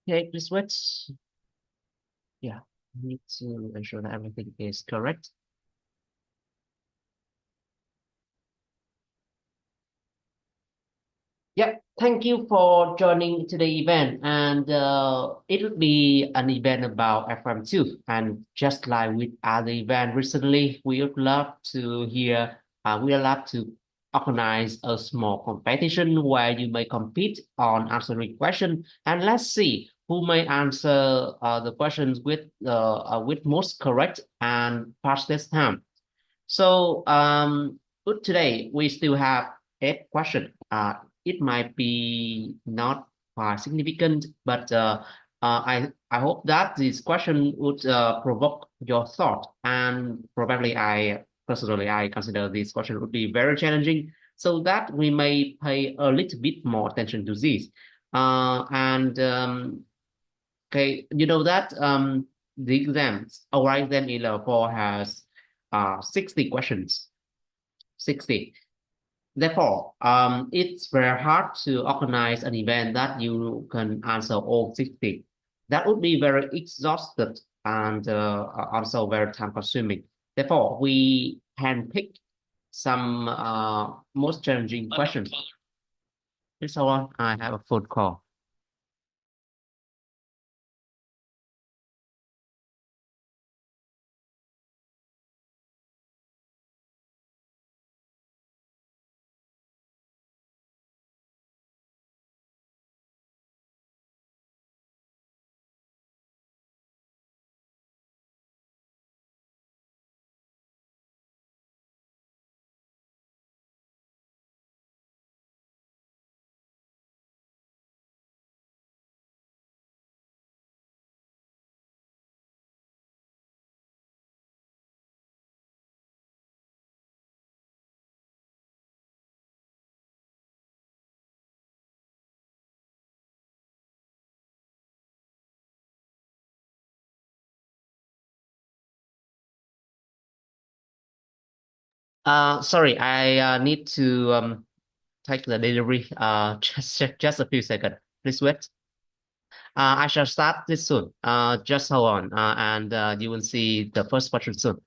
Okay, please wait. Yeah, need to ensure that everything is correct. Yeah, thank you for joining today's event. And it would be an event about FM2. And just like with other event recently, we would love to hear, we would love to organize a small competition where you may compete on answering question. And let's see who may answer the questions with most correct and pass this time. So good today we still have eight questions. It might be not quite significant, but I hope that this question would provoke your thought. And probably I personally I consider this question would be very challenging, so that we may pay a little bit more attention to this. And Okay, you know that the exams, our exam in level 4 has 60 questions, 60. Therefore, it's very hard to organize an event that you can answer all 60. That would be very exhausted and also very time consuming. Therefore, we can pick some most challenging questions. Please hold on, I have a phone call. Sorry, I need to take the delivery. Just a few seconds. Please wait. I shall start this soon. Just hold on, and you will see the first question soon.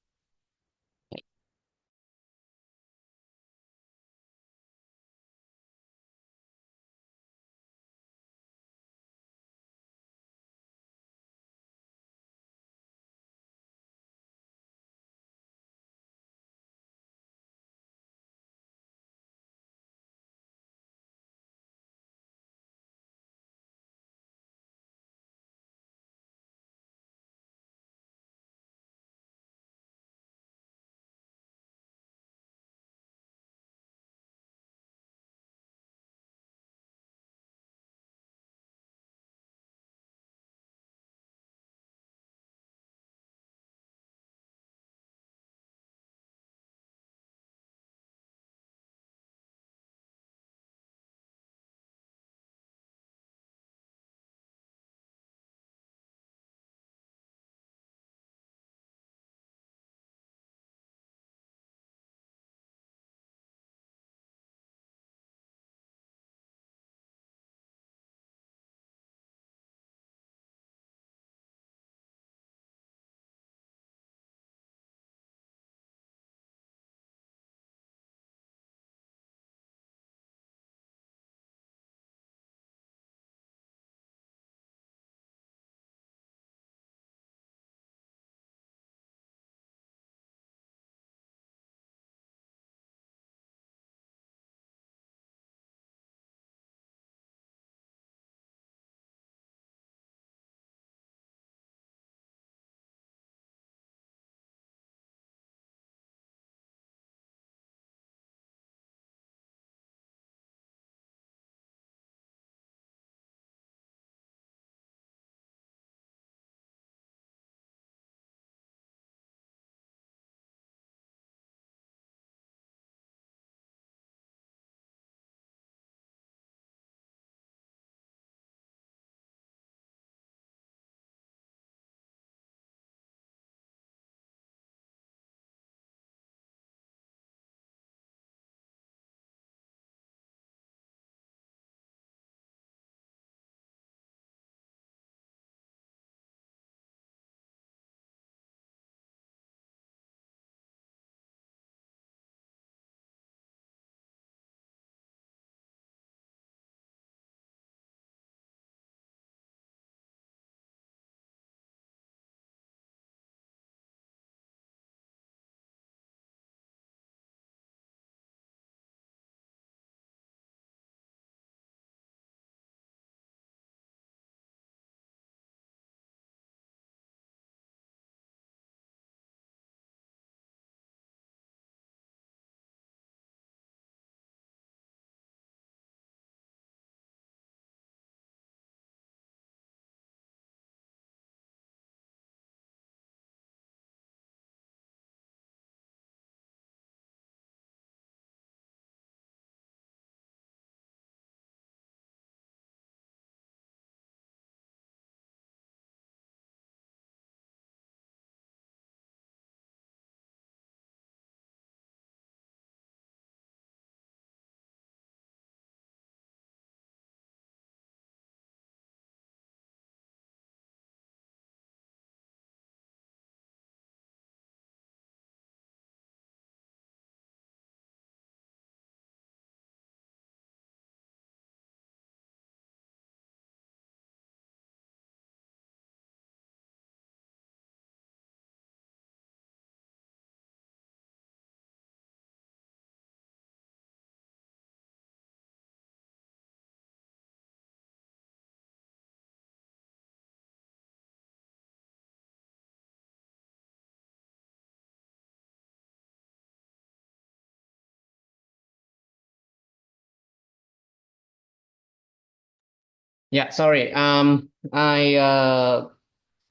Yeah, sorry. I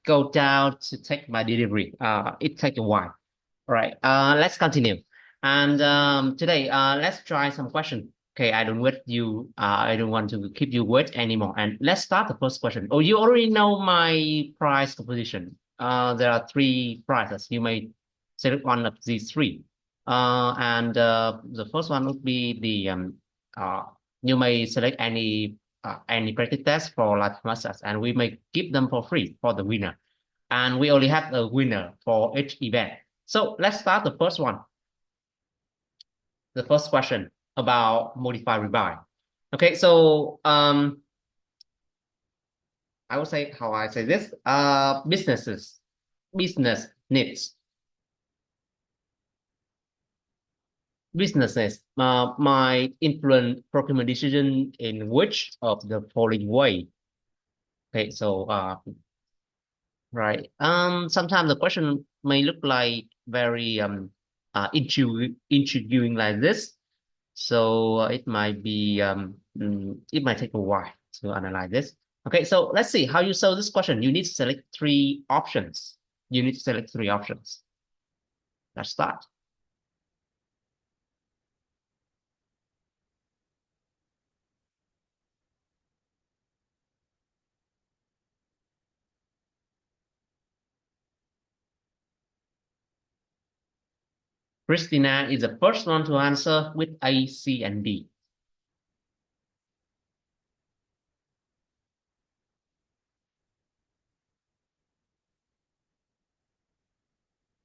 go down to take my delivery. It take a while. All right. Let's continue. And today, let's try some question. Okay, I don't wait you. I don't want to keep you wait anymore. And let's start the first question. Oh, you already know my price composition. There are three prices. You may select one of these three. And the first one would be the uh, you may select any practice test for live massage, and we may give them for free for the winner. And we only have a winner for each event. So let's start the first one. The first question about modify rebuy. Okay, so I would say how I say this. Business needs businesses might influence procurement decision in which of the following way. Okay, so right. Sometimes the question may look like very intriguing like this. So it might be it might take a while to analyze this. Okay, so let's see how you solve this question. You need to select three options. You need to select three options. Let's start. Christina is the first one to answer with A, C, and D.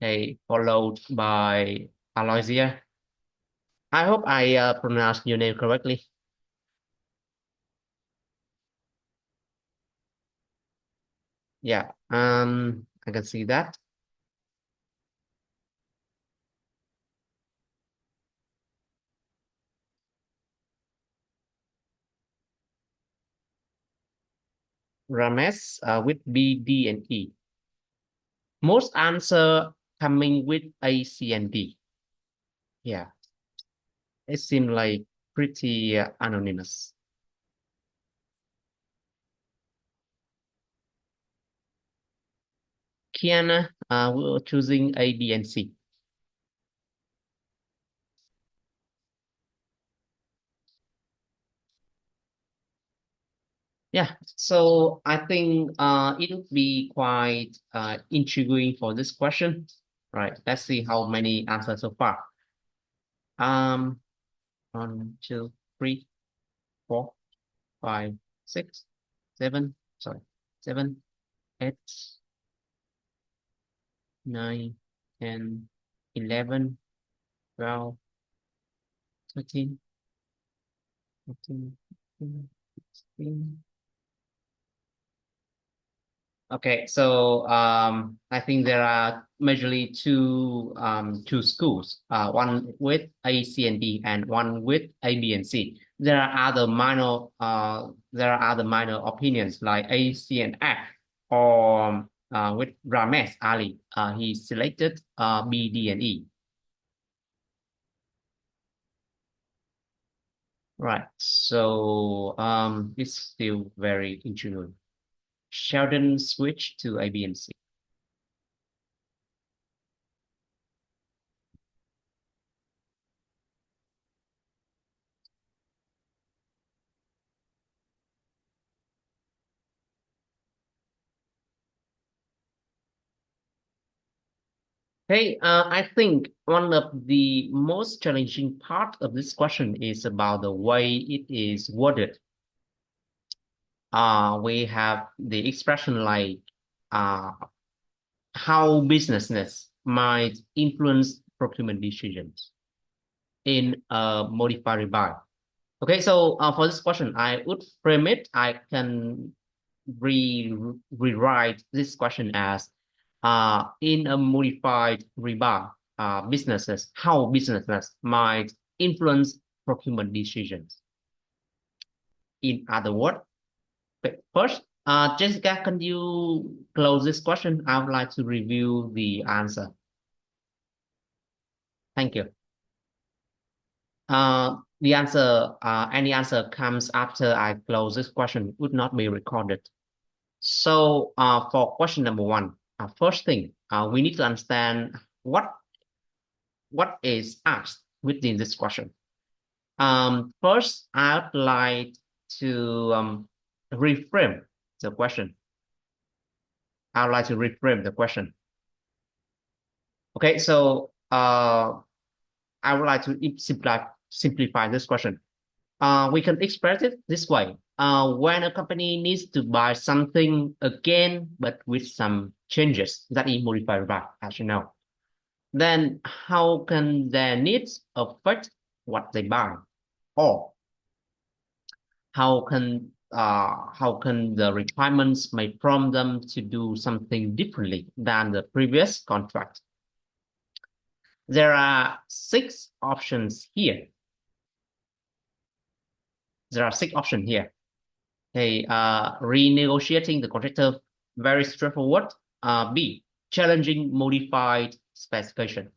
Okay, followed by Aloysia. I hope I pronounced your name correctly. Yeah, I can see that. Ramesh with B, D, and E. Most answer coming with A, C, and D. Yeah, it seemed like pretty anonymous. Kiana, we're choosing A, B, and C. Yeah, so I think it would be quite intriguing for this question. Right, let's see how many answers so far. Um, 1, 2, 3, 4, 5, 6, 7. Sorry, 7, 8, 9, 10, 11, 12, 13, 14, 15, 16. Okay, so I think there are majorly two schools, one with A, C, and D, and one with A, B, and C. There are other minor opinions like A, C, and F, or with Ramesh Ali, he selected B, D, and E. Right. So it's still very intriguing. Sheldon switched to A, B, and C. Hey, I think one of the most challenging part of this question is about the way it is worded. We have the expression like uh, how businesses might influence procurement decisions in a modified by. Okay, so for this question, I would frame it. I can rewrite this question as in a modified rebar, how businesses might influence procurement decisions. In other words, first, Jessica, can you close this question? I would like to review the answer. Thank you. The answer, any answer comes after I close this question would not be recorded. So for question number one, first thing, we need to understand what is asked within this question. First, I'd like to reframe the question. I'd like to reframe the question. Okay, so I would like to simplify this question. We can express it this way. When a company needs to buy something again, but with some changes that is modified by, as you know, then how can their needs affect what they buy? Or how can the requirements may prompt them to do something differently than the previous contract? There are six options here. There are six options here. Okay, renegotiating the contractor, very straightforward. B, challenging modified specification.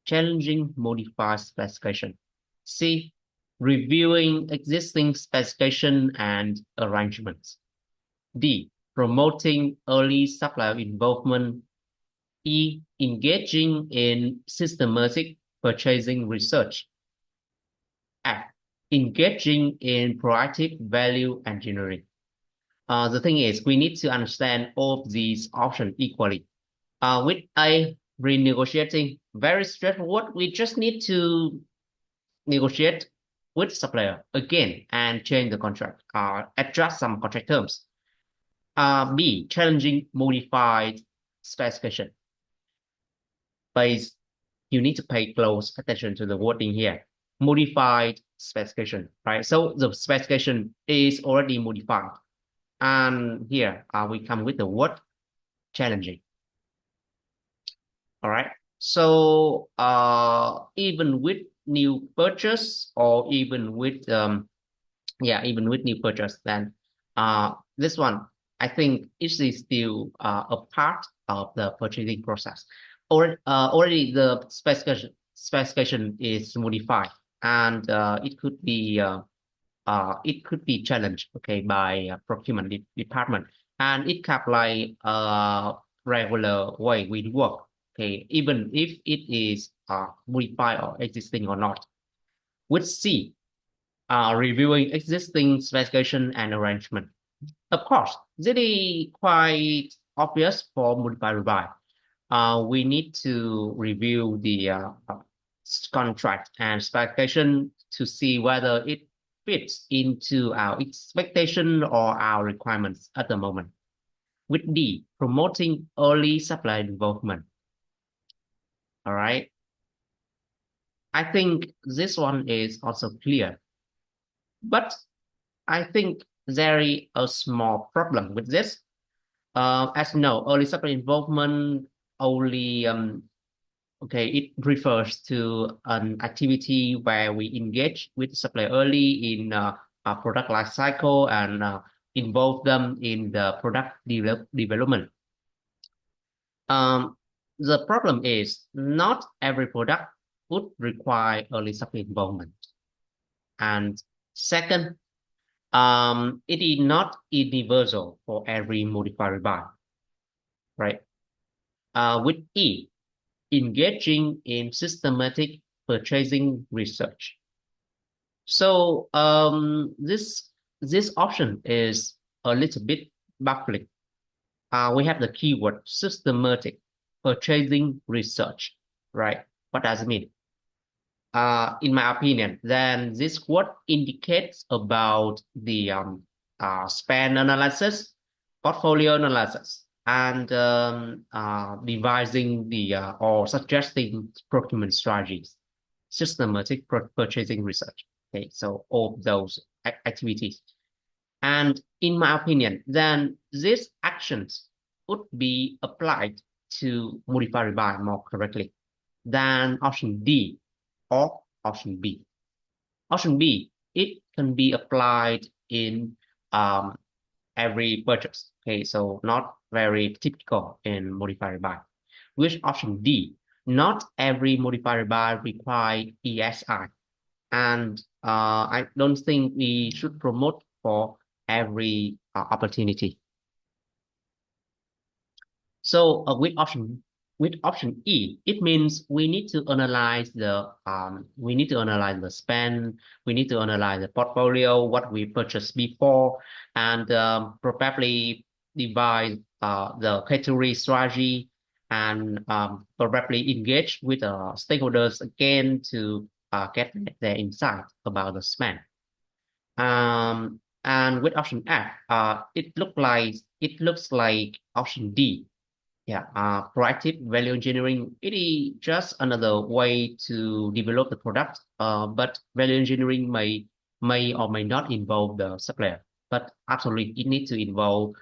Challenging modified specification. C, reviewing existing specification and arrangements. D, promoting early supplier involvement. E, engaging in systematic purchasing research. F, engaging in proactive value engineering. The thing is, we need to understand all of these options equally. With A, renegotiating, very straightforward. We just need to negotiate with supplier again and change the contract, adjust some contract terms. B, challenging modified specification. But you need to pay close attention to the wording here. Modified specification, right? So the specification is already modified. And here we come with the word challenging. All right. So even with new purchase or even with even with new purchase, then this one I think it is still a part of the purchasing process. Already the specification is modified, and it could be challenged, okay, by procurement department, and it can like regular way we work, okay, even if it is modified or existing or not. With C, reviewing existing specification and arrangement. Of course, this is quite obvious for modify. We need to review the contract and specification to see whether it fits into our expectation or our requirements at the moment. With D, promoting early supply involvement. All right. I think this one is also clear, but I think there is a small problem with this. As you know, early supply involvement only okay, it refers to an activity where we engage with the supplier early in a product life cycle and involve them in the product development. The problem is not every product would require early supply involvement. And second, it is not universal for every modified buy, right? With E, engaging in systematic purchasing research. So this option is a little bit baffling. We have the keyword systematic purchasing research, right? What does it mean? In my opinion, then this word indicates about the spend analysis, portfolio analysis, and devising the or suggesting procurement strategies, systematic purchasing research. Okay, so all those activities. And in my opinion, then these actions would be applied to modify rebuy more correctly than option D or option B. Option B, it can be applied in every purchase. Okay, so not very typical in modified buy. Which option D, not every modified buy require ESI. and I don't think we should promote for every opportunity. So with option E, it means we need to analyze the spend, we need to analyze the portfolio, what we purchased before, and probably devise the category strategy, and probably engage with stakeholders again to get their insight about the spend. And with option F, it looks like option D. Yeah, proactive value engineering, it is just another way to develop the product, but value engineering may or may not involve the supplier, but absolutely it needs to involve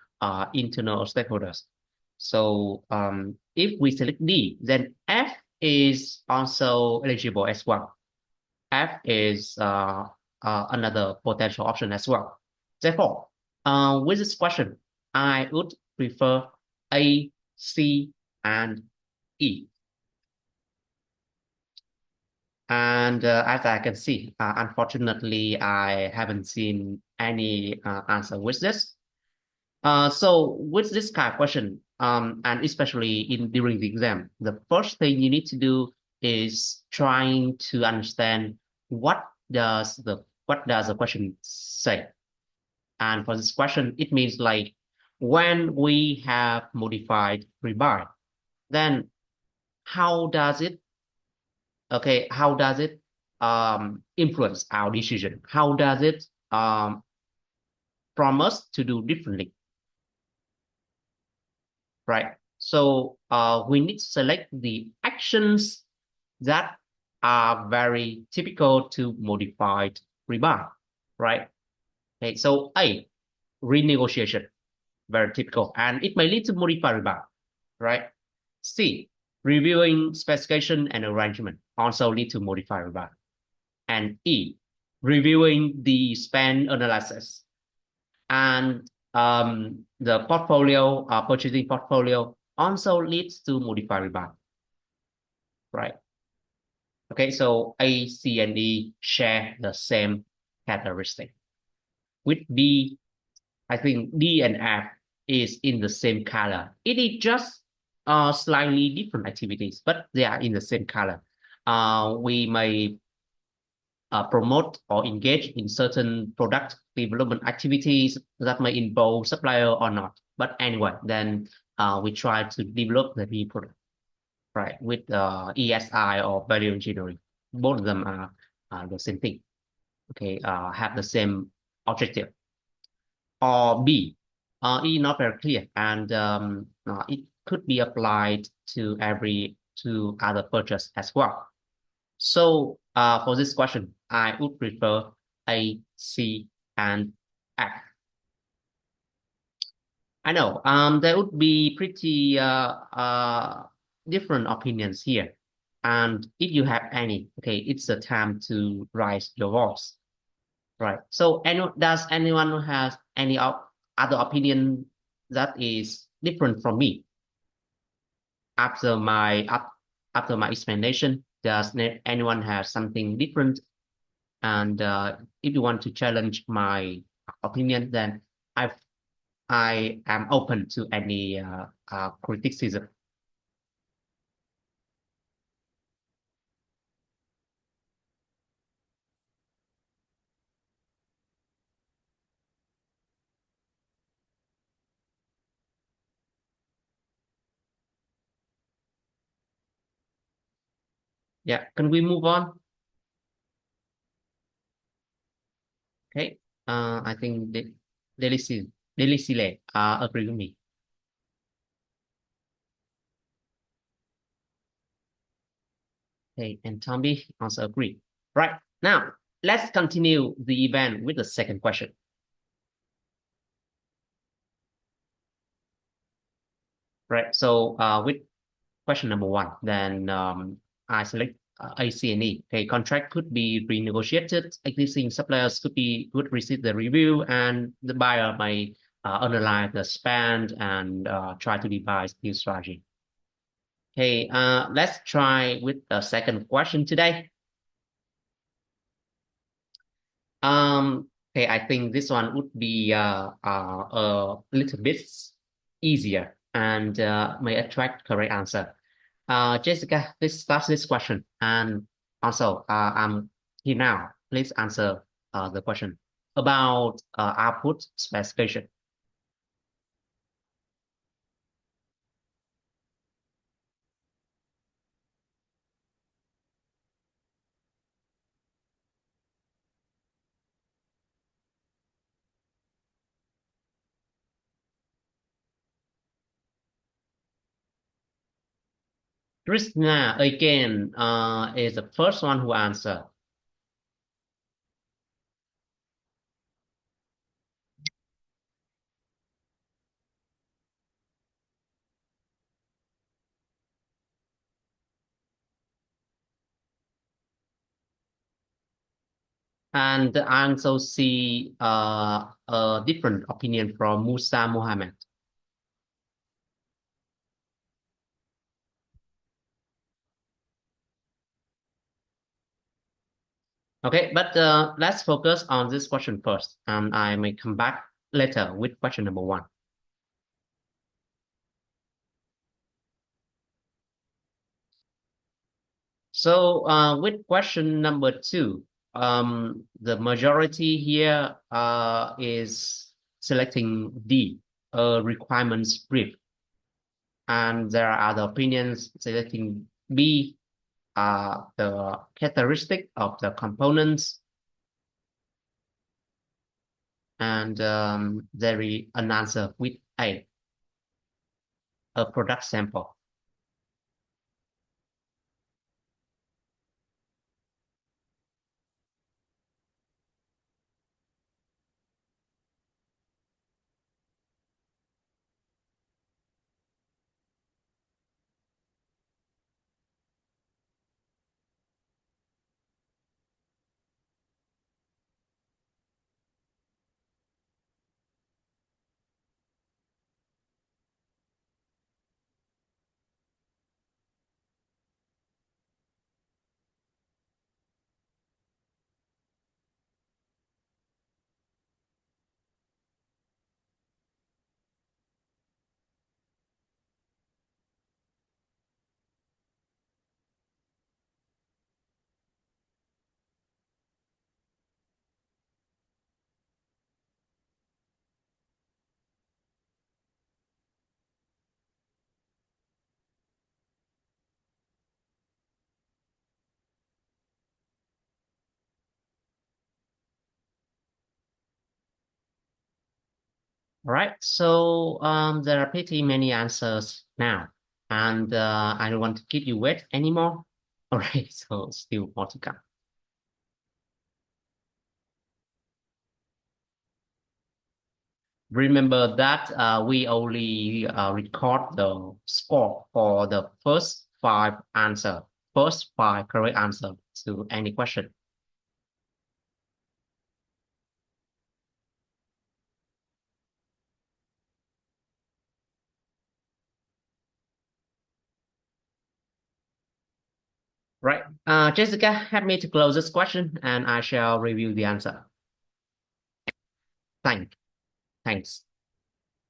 internal stakeholders. So if we select D, then F is also eligible as well. F is another potential option as well. Therefore, with this question, I would prefer A, C, and E. And as I can see, unfortunately, I haven't seen any answer with this. So with this kind of question, and especially in during the exam, the first thing you need to do is trying to understand what what does the question say. And for this question, it means like when we have modified rebuy, then how does it how does it influence our decision? How does it promise to do differently? Right. So we need to select the actions that are very typical to modified rebuy, right? Okay, so A, renegotiation, very typical, and it may lead to modified rebuy, right? C, reviewing specification and arrangement, also lead to modified rebuy. And E, reviewing the spend analysis, and the portfolio, purchasing portfolio also leads to modified rebuy, right? Okay, so A, C, and D share the same characteristic. With D, I think D and F is in the same color. It is just slightly different activities, but they are in the same color. We may promote or engage in certain product development activities that may involve supplier or not. But anyway, then we try to develop the new product, right? With ESI or value engineering, both of them are the same thing. Okay, have the same objective. Or B, E not very clear, and it could be applied to other purchase as well. So for this question, I would prefer A, C, and F. I know there would be pretty different opinions here. And if you have any, okay, it's the time to raise your voice. Right. So does anyone has any other opinion that is different from me after after my explanation? Does anyone have something different? And if you want to challenge my opinion, then I am open to any criticism. Yeah. Can we move on? Okay. I think Delisile agree with me. Okay, and Tommy also agree. Right. Now, let's continue the event with the second question. Right. So with question number one, then I select A, C, and E. Okay, contract could be renegotiated. Existing suppliers could receive the review, and the buyer may analyze the spend and try to devise new strategy. Okay, let's try with the second question today. Okay, I think this one would be a little bit easier and may attract correct answer. Jessica, please start this question. And also, I'm here now. Please answer the question about output specification. Krishna again is the first one who answered. And I also see a different opinion from Musa Mohammed. Okay, but let's focus on this question first, and I may come back later with question number one. So with question number two, the majority here is selecting D, requirements brief, and there are other opinions selecting B, the characteristic of the components, and there is an answer with a product sample. All right, so there are pretty many answers now, and I don't want to keep you wait anymore. All right, so still more to come. Remember that we only record the score for the first five correct answer to any question. Right, Jessica, help me to close this question, and I shall review the answer. Thanks.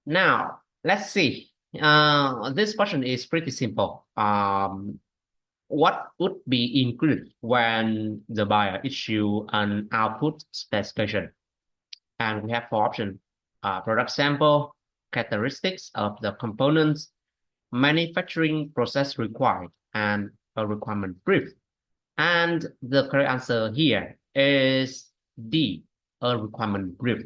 Now, let's see. This question is pretty simple. What would be included when the buyer issue an output specification? And we have four options: product sample, characteristics of the components, manufacturing process required, and a requirement brief. And the correct answer here is D, a requirement brief.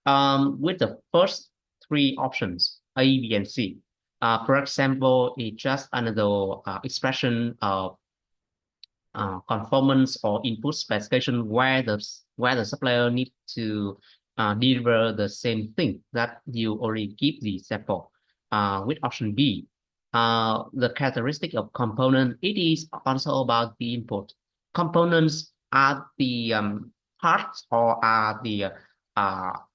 With the first three options, A, B, and C, product sample is just another expression of conformance or input specification where the supplier need to deliver the same thing that you already give the sample. With option B, the characteristic of component, it is also about the input. Components are the parts or are the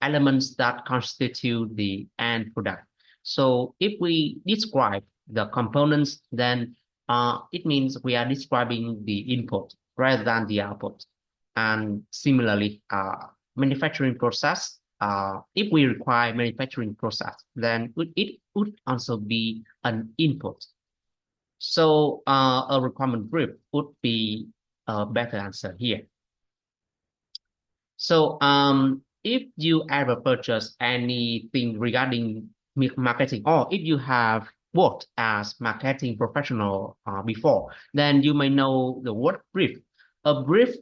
elements that constitute the end product. So if we describe the components, then it means we are describing the input rather than the output. And similarly, manufacturing process, if we require manufacturing process, then it would also be an input. So a requirement brief would be a better answer here. So if you ever purchase anything regarding marketing, or if you have worked as marketing professional before, then you may know the word brief. A brief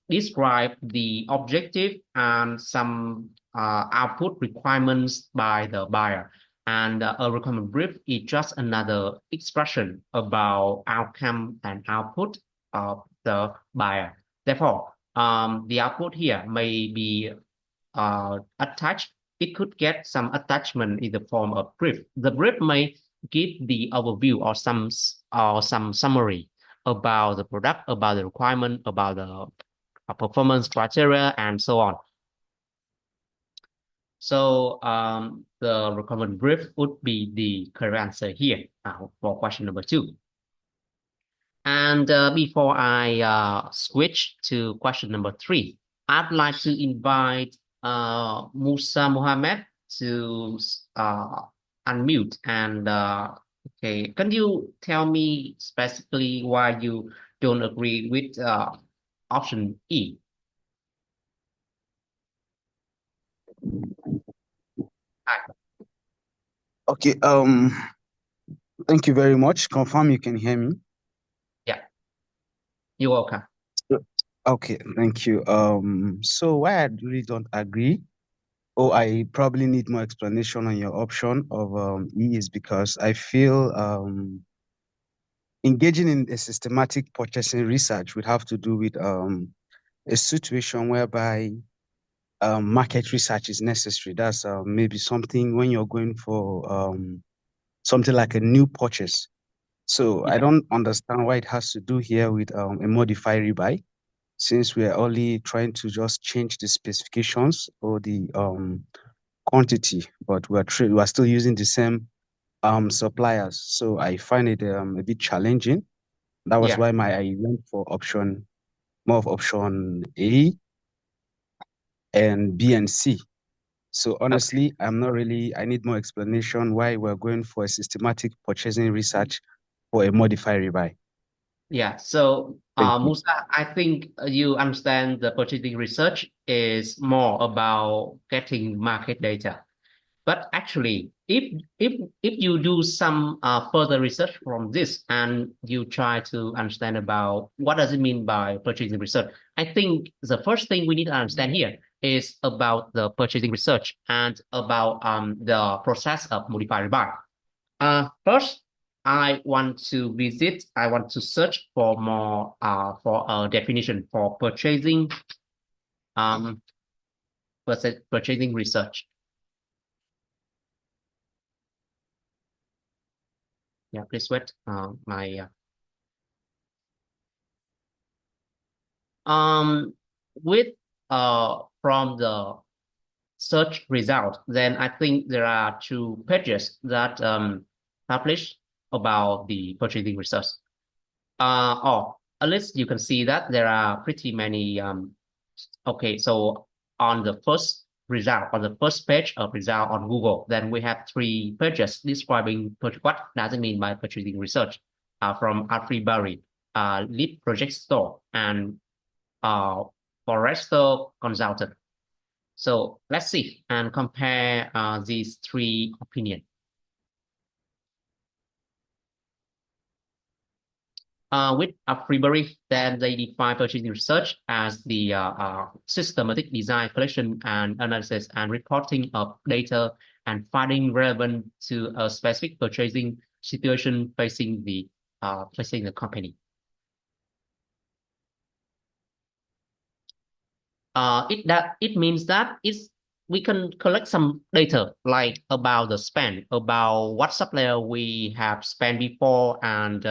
describes the objective and some output requirements by the buyer. And a requirement brief is just another expression about outcome and output of the buyer. Therefore, the output here may be attached. It could get some attachment in the form of brief. The brief may give the overview or some summary about the product, about the requirement, about the performance criteria, and so on. So the requirement brief would be the correct answer here for question number 2. And before I switch to question number 3, I'd like to invite Musa Mohammed to unmute. And okay, can you tell me specifically why you don't agree with option E? Hi. Okay, thank you very much. Confirm you can hear me. Yeah, you're welcome. Okay, thank you. So why I really don't agree, or I probably need more explanation on your option of E is because I feel engaging in a systematic purchasing research would have to do with a situation whereby market research is necessary. That's maybe something when you're going for something like a new purchase. So I Yeah, don't understand why it has to do here with a modified rebuy, since we are only trying to just change the specifications or the quantity, but we are still using the same suppliers. So I find it a bit challenging. That was yeah. why I went for more of option A and B and C. So Okay. honestly, I need more explanation why we're going for a systematic purchasing research for a modified rebuy. Yeah, so Thank you. Musa, I think you understand the purchasing research is more about getting market data. But actually, if you do some further research from this and you try to understand about what does it mean by purchasing research, I think the first thing we need to understand here is about the purchasing research and about the process of modified buy. First, I want to search for more for a definition for um purchasing research. Yeah, please wait. My with from the search result, then I think there are 2 pages that publish about the purchasing research. Or at least you can see that there are pretty many. Okay, so on the first result, on the first page of result on Google, then we have 3 pages describing what does it mean by purchasing research from Afriberry, Lead Project Store, and Forrester Consultant. So let's see and compare these 3 opinions. With Afriberry, then they define purchasing research as the systematic design, collection, and analysis and reporting of data and finding relevant to a specific purchasing situation facing the company. It means that we can collect some data like about the spend, about what supplier we have spent before, and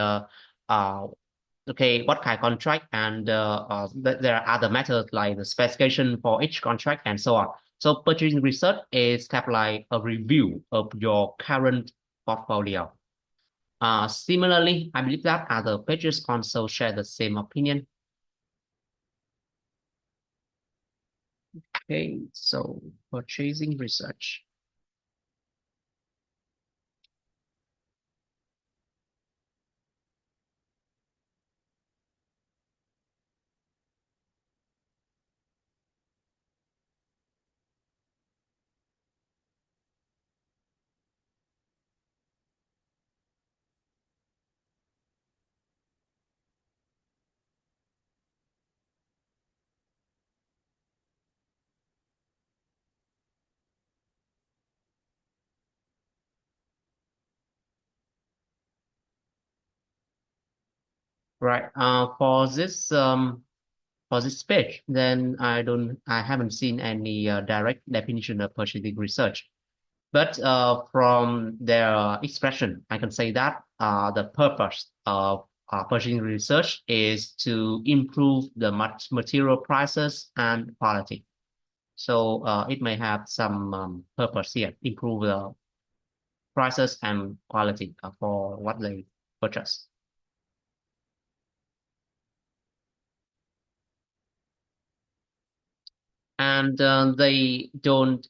okay, what kind of contract, and there are other methods like the specification for each contract and so on. So purchasing research is kind of like a review of your current portfolio. Similarly, I believe that other pages also share the same opinion. Okay, so purchasing research. Right. For this page, then I haven't seen any direct definition of purchasing research. But from their expression, I can say that the purpose of purchasing research is to improve the material prices and quality. So it may have some purpose here, improve the prices and quality for what they purchase. And they don't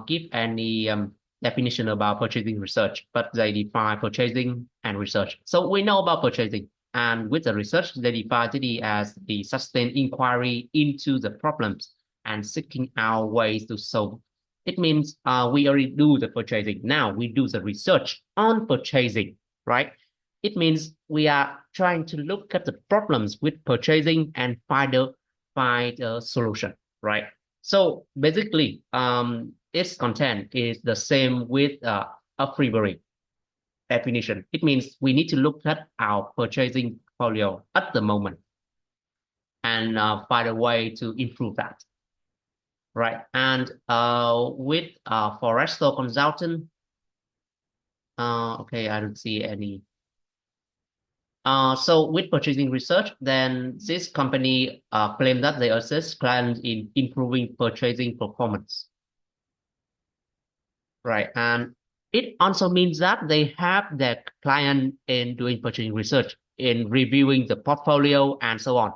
give any definition about purchasing research, but they define purchasing and research. So we know about purchasing, and with the research, they define it as the sustained inquiry into the problems and seeking out ways to solve. It means we already do the purchasing. Now we do the research on purchasing, right? It means we are trying to look at the problems with purchasing and find a solution, right? So basically, its content is the same with a priori definition. It means we need to look at our purchasing portfolio at the moment and find a way to improve that, right? And with Forester Consultant, okay, I don't see any. So with purchasing research, then this company claim that they assist clients in improving purchasing performance. Right. And it also means that they have their client in doing purchasing research, in reviewing the portfolio and so on.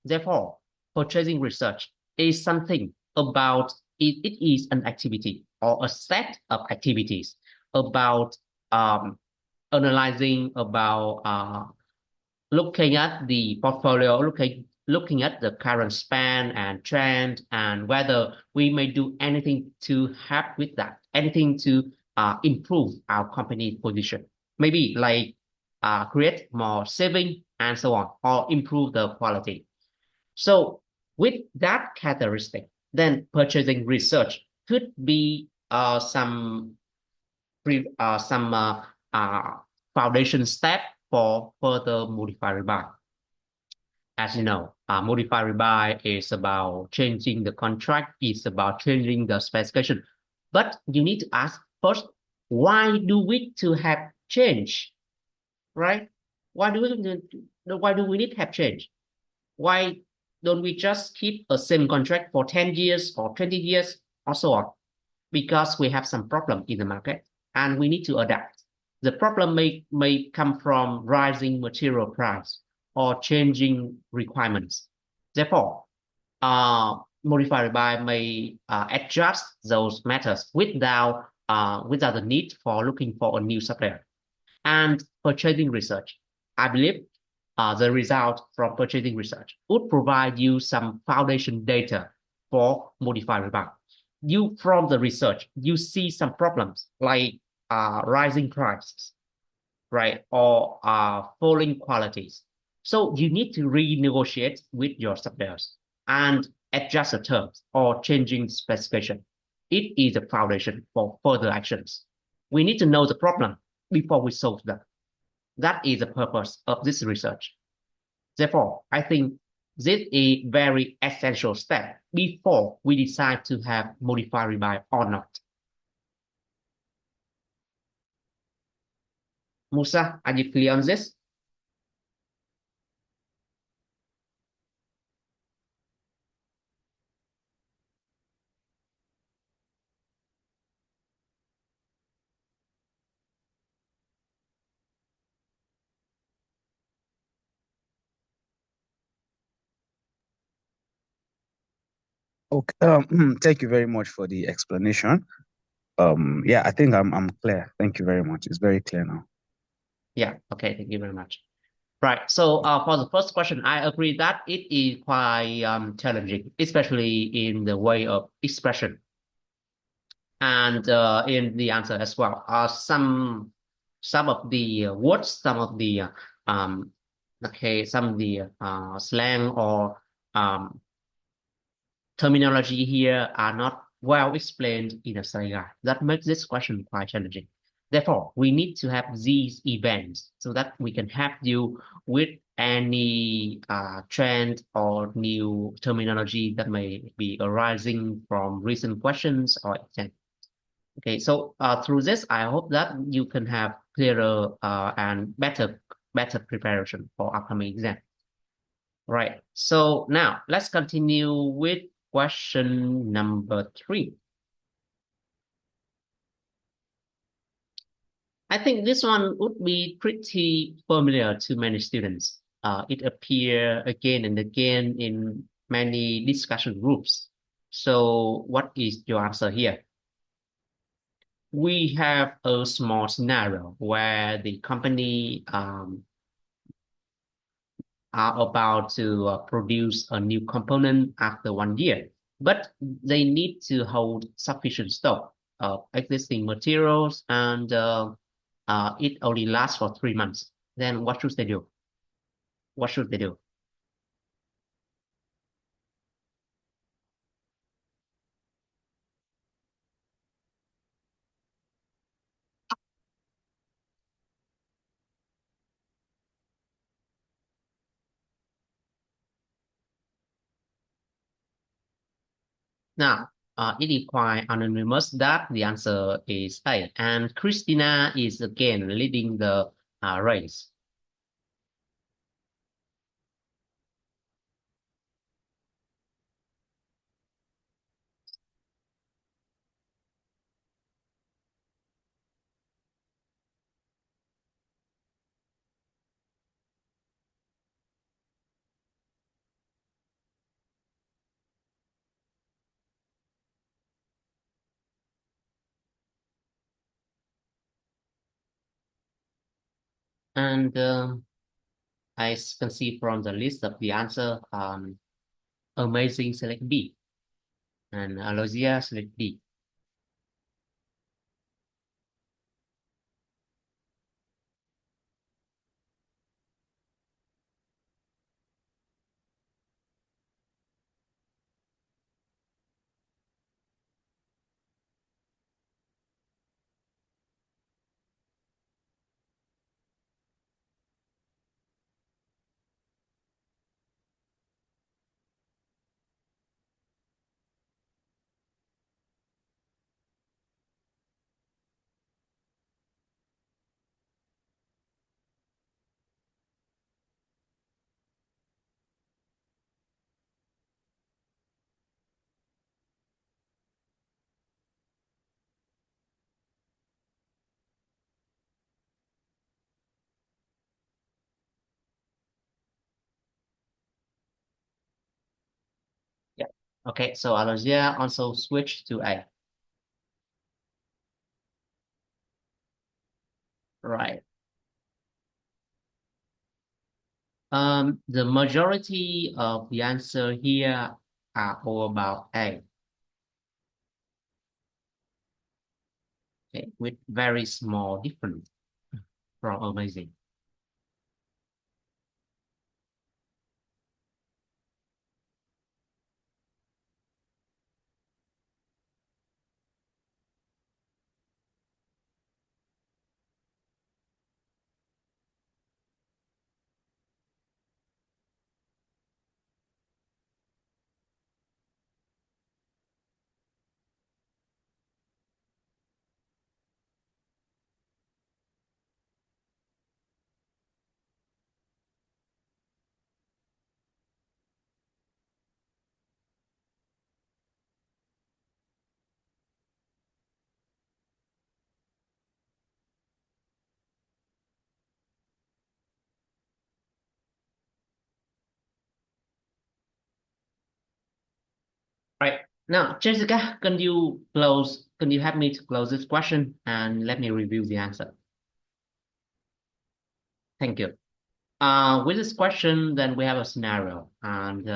Therefore, purchasing research is something about it is an activity or a set of activities about um, analyzing, about looking at the portfolio, looking at the current span and trend, and whether we may do anything to help with that, anything to improve our company position. Maybe like create more saving and so on, or improve the quality. So with that characteristic, then purchasing research could be some uh, foundation step for further modified rebuy. As you know, modified rebuy is about changing the contract, it's about changing the specification. But you need to ask first, why do we to have change, right? Why do we need to have change? Why don't we just keep a same contract for 10 years or 20 years or so on? Because we have some problem in the market and we need to adapt. The problem may come from rising material price or changing requirements. Therefore, modified by may adjust those matters without the need for looking for a new supplier. And purchasing research, I believe the result from purchasing research would provide you some foundation data for modified rebound. You from the research, you see some problems like rising prices, right, or falling qualities. So you need to renegotiate with your suppliers and adjust the terms or changing specification. It is a foundation for further actions. We need to know the problem before we solve them. That is the purpose of this research. Therefore, I think this is a very essential step before we decide to have modified rebuy or not. Musa, are you clear on this? Okay. Thank you very much for the explanation. Yeah, I think I'm clear. Thank you very much. It's very clear now. Yeah, okay, thank you very much. Right. So for the first question, I agree that it is quite challenging, especially in the way of expression and in the answer as well. Some of the words, some of the um, okay, some of the slang or um, terminology here are not well explained in a study guide. That makes this question quite challenging. Therefore, we need to have these events so that we can help you with any trend or new terminology that may be arising from recent questions or exams. Okay, so through this, I hope that you can have clearer and better preparation for upcoming exam. Right. So now let's continue with question number three. I think this one would be pretty familiar to many students. It appears again and again in many discussion groups. So what is your answer here? We have a small scenario where the company are about to produce a new component after 1 year, but they need to hold sufficient stock of existing materials and it only lasts for 3 months. Then what should they do? What should they do? Now, it is quite anonymous that the answer is A, and Christina is again leading the race. And I can see from the list of the answer, amazing select B and Aloysia select D. Yeah. Okay, so Aloysia also switch to A. Right. The majority of the answer here are all about A, okay, with very small difference from amazing. Now, Jessica, can you help me to close this question and let me review the answer? Thank you. With this question, then we have a scenario, and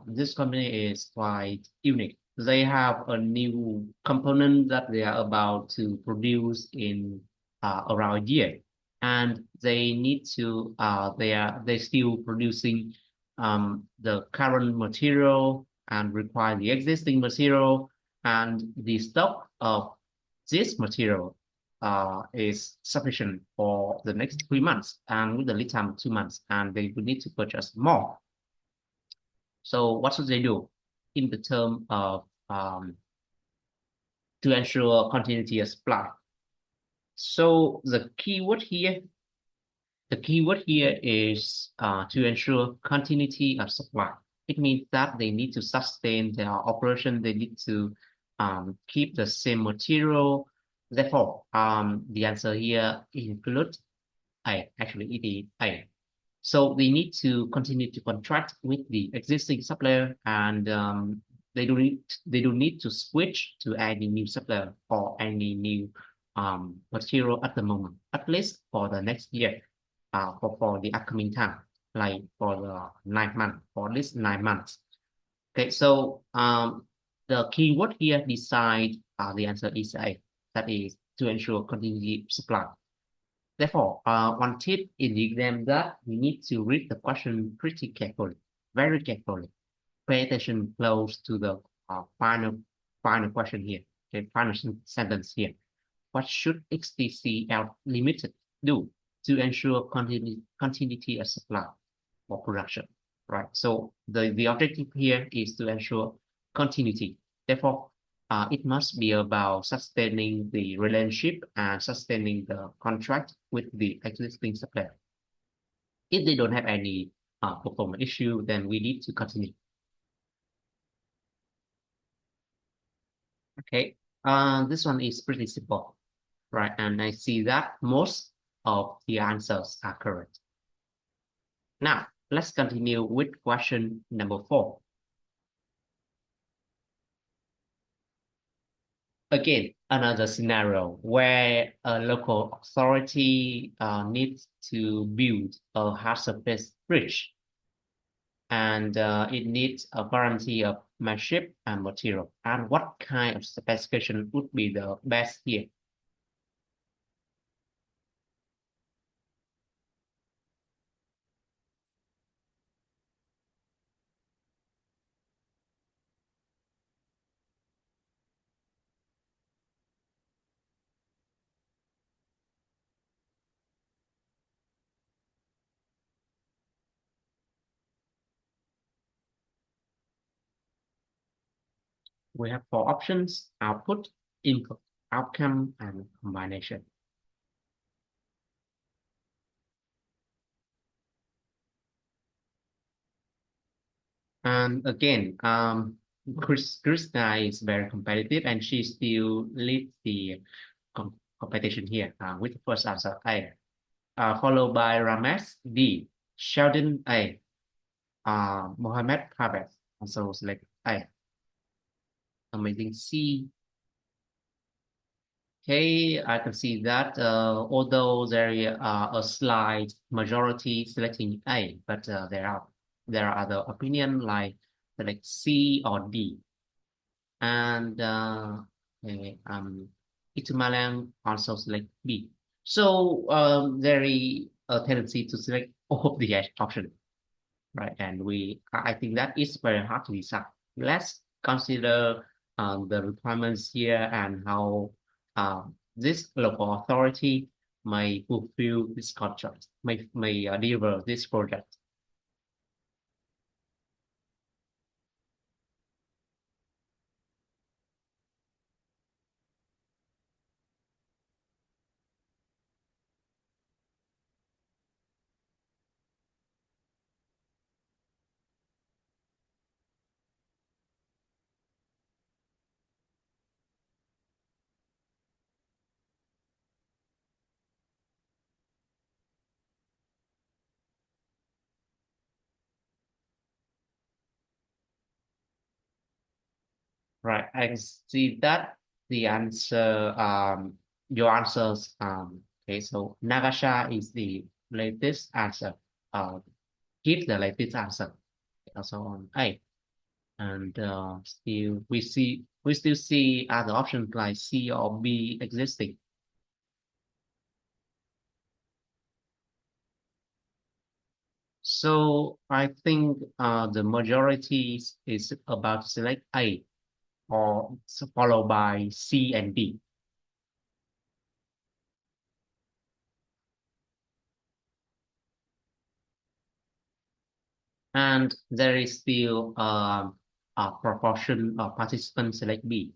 this company is quite unique. They have a new component that they are about to produce in around a year, and they need to they still producing the current material and require the existing material, and the stock of this material is sufficient for the next 3 months and with the lead time of 2 months, and they will need to purchase more. So what should they do in the term of to ensure continuity of supply? So the keyword here is to ensure continuity of supply. It means that they need to sustain their operation. They need to keep the same material. Therefore, the answer here includes A. Actually, it is A. So they need to continue to contract with the existing supplier, and they don't need to switch to any new supplier or any new material at the moment, at least for the next year, for the upcoming time, like for the 9 months, for at least 9 months. Okay, so the keyword here decide the answer is A. That is to ensure continuity supply. Therefore, one tip in the exam that we need to read the question pretty carefully, very carefully. Pay attention close to the final question here, the final sentence here. What should XTCL Limited do to ensure continuity of supply for production? Right. So the objective here is to ensure continuity. Therefore, it must be about sustaining the relationship and sustaining the contract with the existing supplier. If they don't have any performance issue, then we need to continue. Okay, this one is pretty simple, right? And I see that most of the answers are correct. Now, let's continue with question number 4. Again, another scenario where a local authority needs to build a hard surface bridge, and it needs a guarantee of manship and material. And what kind of specification would be the best here? We have 4 options: output, input, outcome, and combination. And again, Krishna is very competitive, and she still leads the competition here with the first answer A, followed by Ramesh D, Sheldon A, Mohammed Parvez also select A. Amazing C. Okay, I can see that although there are a slight majority selecting A, but there are other opinion like select C or D. And okay, Itumalang also select B. So there is a tendency to select all of the option, right? And I think that is very hard to decide. Let's consider the requirements here and how this local authority may fulfill this contract, may deliver this project. Right. I can see that the answer, your answers, okay, so Nagasha is the latest answer. Uh, give the latest answer. Also on A. And still we still see other options like C or B existing. So I think the majority is about to select A or followed by C and D. And there is still a proportion of participants select B.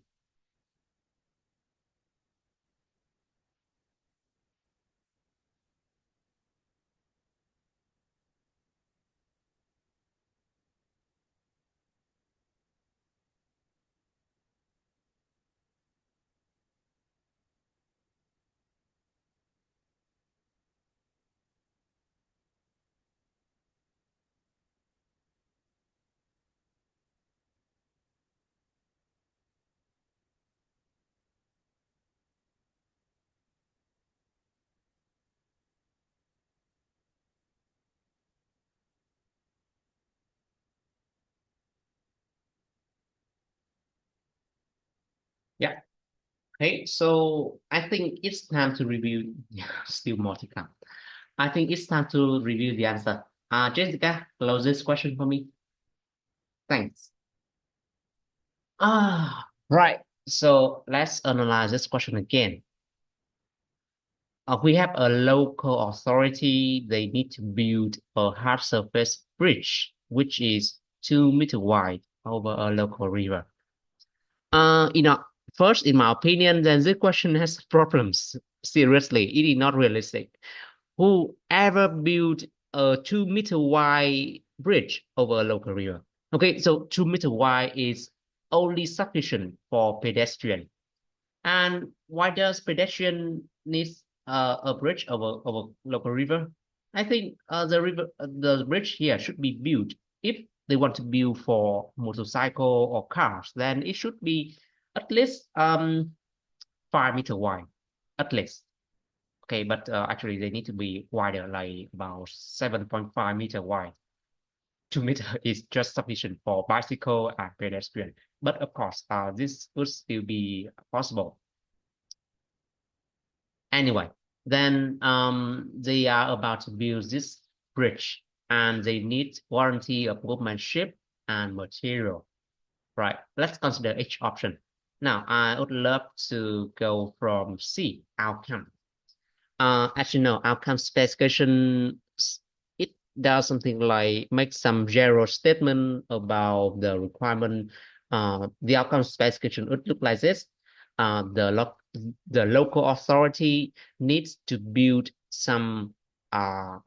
Yeah. Okay, so I think it's time to review. Yeah, still more to come. I think it's time to review the answer. Jessica, close this question for me. Thanks. Right. So let's analyze this question again. We have a local authority. They need to build a hard surface bridge, which is 2 meters wide over a local river. You know, first, in my opinion, then this question has problems. Seriously, it is not realistic. Who ever built a 2 meter wide bridge over a local river? Okay, so 2 meter wide is only sufficient for pedestrian. And why does pedestrian need a bridge over local river? I think the bridge here should be built. If they want to build for motorcycle or cars, then it should be at least 5 meter wide, at least. Okay, but actually they need to be wider, like about 7.5 meter wide. 2 meter is just sufficient for bicycle and pedestrian. But of course, this would still be possible. Anyway, then they are about to build this bridge and they need warranty of workmanship and material. Right, let's consider each option. Now, I would love to go from C, outcome. As you know, outcome specification, it does something like make some general statement about the requirement. The outcome specification would look like this. Uh, the, lo the local authority needs to build uh,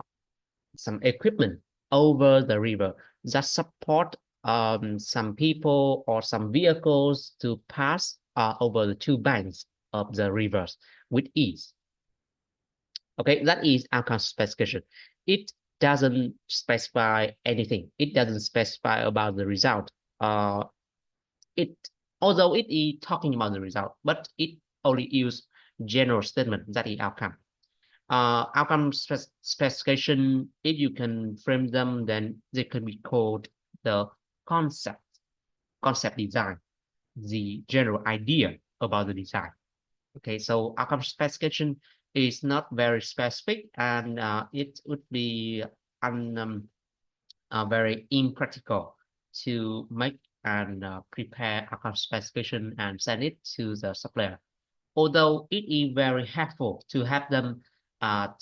some equipment over the river that support some people or some vehicles to pass over the two banks of the rivers with ease. Okay, that is outcome specification. It doesn't specify anything. It doesn't specify about the result. It although it is talking about the result, but it only use general statement that is outcome. Outcome specification, if you can frame them, then they can be called the concept, concept design, the general idea about the design. Okay, so outcome specification is not very specific and it would be very impractical to make and prepare outcome specification and send it to the supplier. Although it is very helpful to have them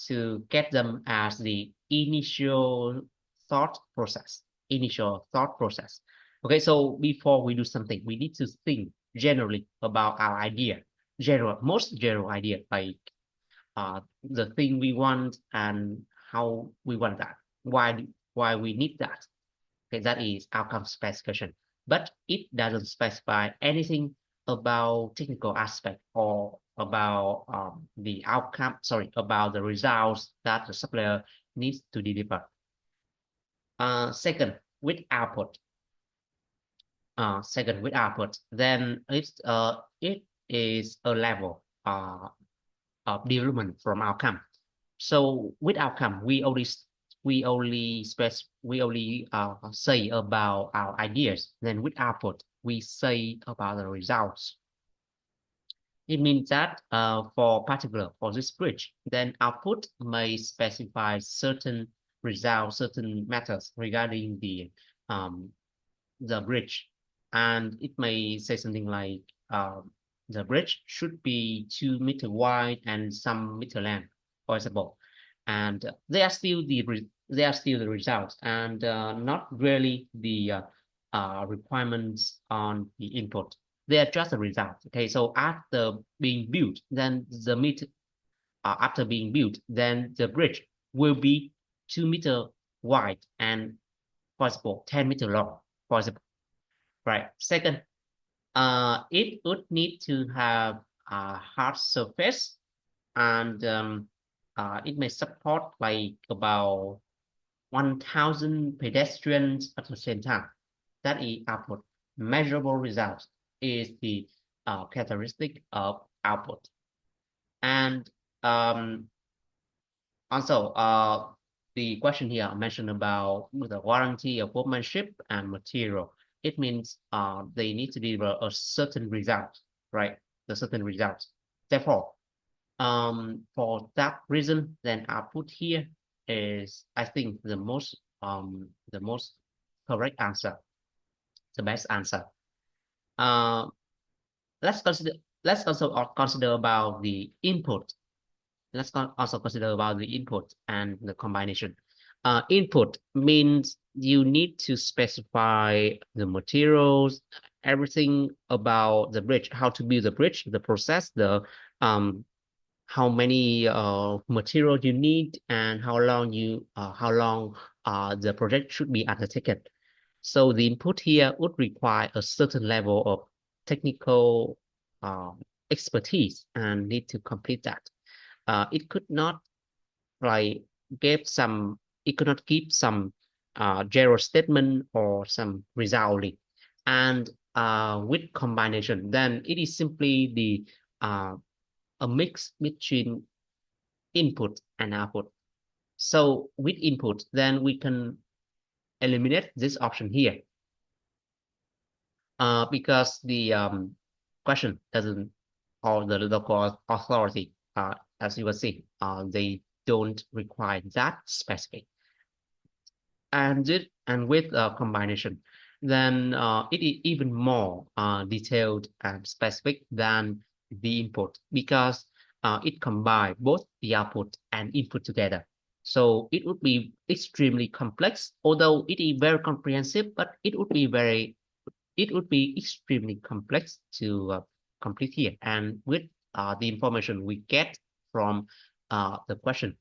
to get them as the initial thought process, initial thought process. Okay, so before we do something, we need to think generally about our idea, most general idea, like the thing we want and how we want that, why we need that. Okay, that is outcome specification, but it doesn't specify anything about technical aspect or about the outcome, sorry, about the results that the supplier needs to deliver. Second, with output. second with output, then it is a level of development from outcome. So with outcome, we only say about our ideas. Then with output, we say about the results. It means that for this bridge, then output may specify certain results, certain methods regarding um, the bridge, and it may say something like the bridge should be 2 meter wide and some meter length, for example, and they are still the results and not really the requirements on the input. They are just a result. Okay, so after being built, then after being built, then the bridge will be 2 meter wide and possible 10 meter long, possible. Right. Second, it would need to have a hard surface, and it may support like about 1,000 pedestrians at the same time. That is output. Measurable results is the characteristic of output. And also, the question here mentioned about the warranty of workmanship and material. It means they need to deliver a certain result, right? The certain result. Therefore, for that reason, then output here is, I think, the most correct answer, the best answer. Uh, let's consider let's also consider about the input. Let's also consider about the input and the combination. Input means you need to specify the materials, everything about the bridge, how to build the bridge, the process, the how many material you need, and how long the project should be undertaken. So the input here would require a certain level of technical expertise and need to complete that. It could not like give some, it could not give some general statement or some result. And with combination, then it is simply the a mix between input and output. So with input, then we can eliminate this option here because the question doesn't, or the local authority, as you will see, they don't require that specific. And with combination, then it is even more detailed and specific than the input because it combines both the output and input together. So it would be extremely complex, although it is very comprehensive, but it would be extremely complex to complete here. And with the information we get from the question,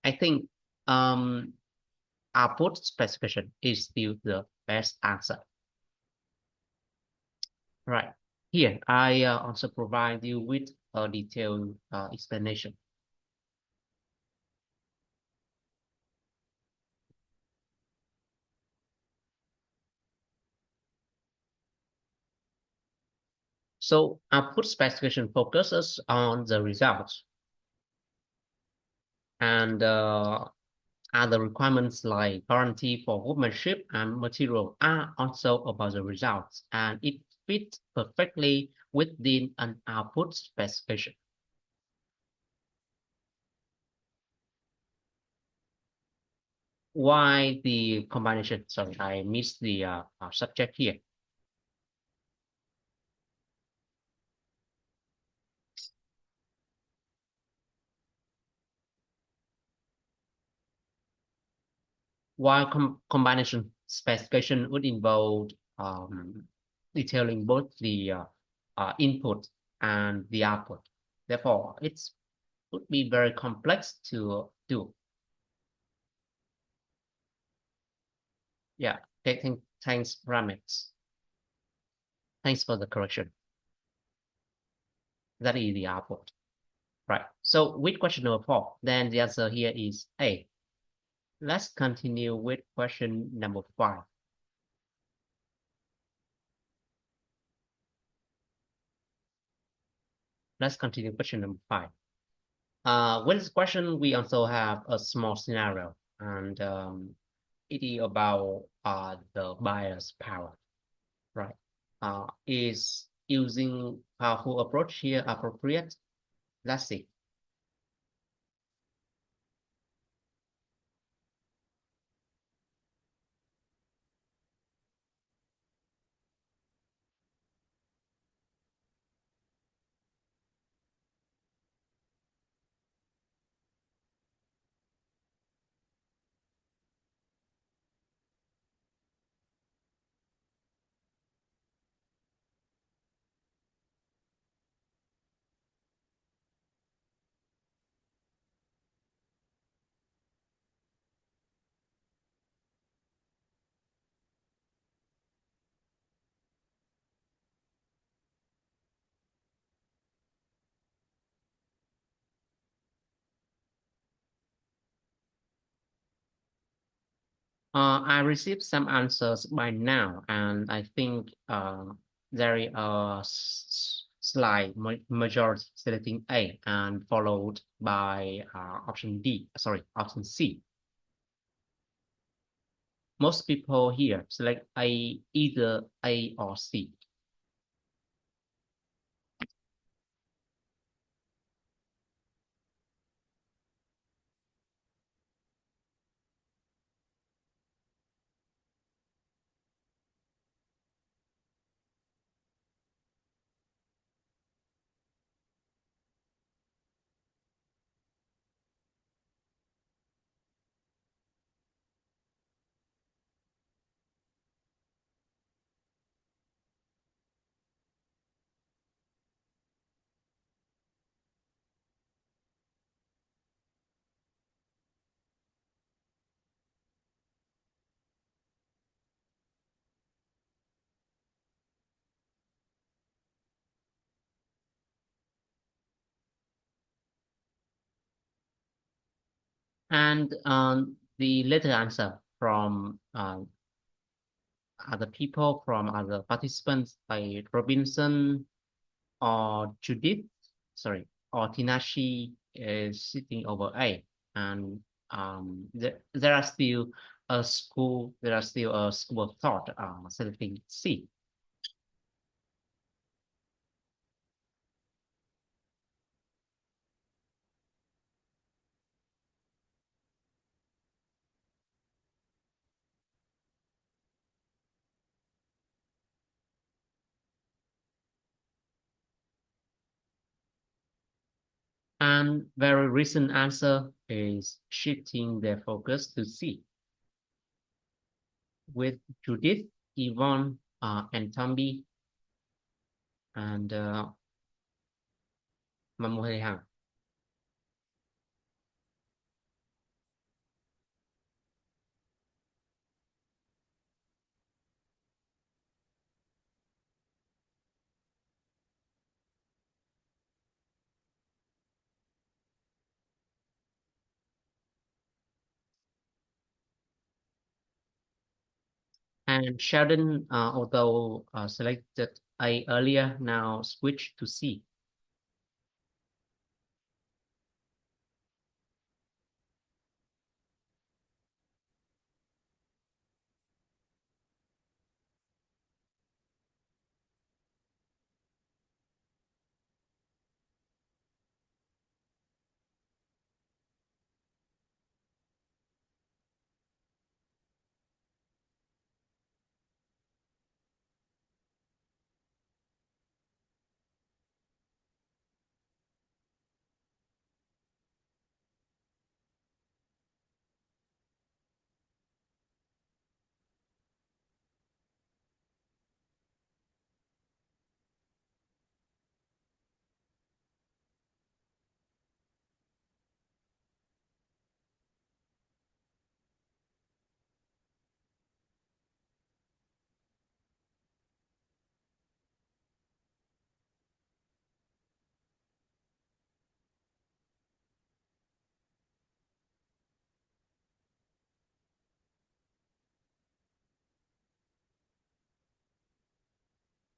I think output specification is still the best answer. Right. Here, I also provide you with a detailed explanation. So output specification focuses on the results and other requirements like guarantee for workmanship and material are also about the results, and it fits perfectly within an output specification. Why the combination? Sorry, I missed the subject here. While combination specification would involve detailing both the input and the output. Therefore, it would be very complex to do. Yeah, thanks, Ramix. Thanks for the correction. That is the output. Right. So with question number 4, then the answer here is A. Let's continue with question number 5. let's continue question number five. With this question, we also have a small scenario, and it is about the buyer's power, right? Is using powerful approach here appropriate? Let's see. I received some answers by now, and I think there is a slight majority selecting A and followed by option D, sorry, option C. Most people here select A, either A or C. And the later answer from other people, from other participants like Robinson or Judith, sorry, or Tinashi is sitting over A. And there are still there are still a school of thought selecting C. And very recent answer is shifting their focus to C. With Judith, Yvonne, and Tambi, and Mamuhehang. And Sheldon, although selected A earlier, now switched to C.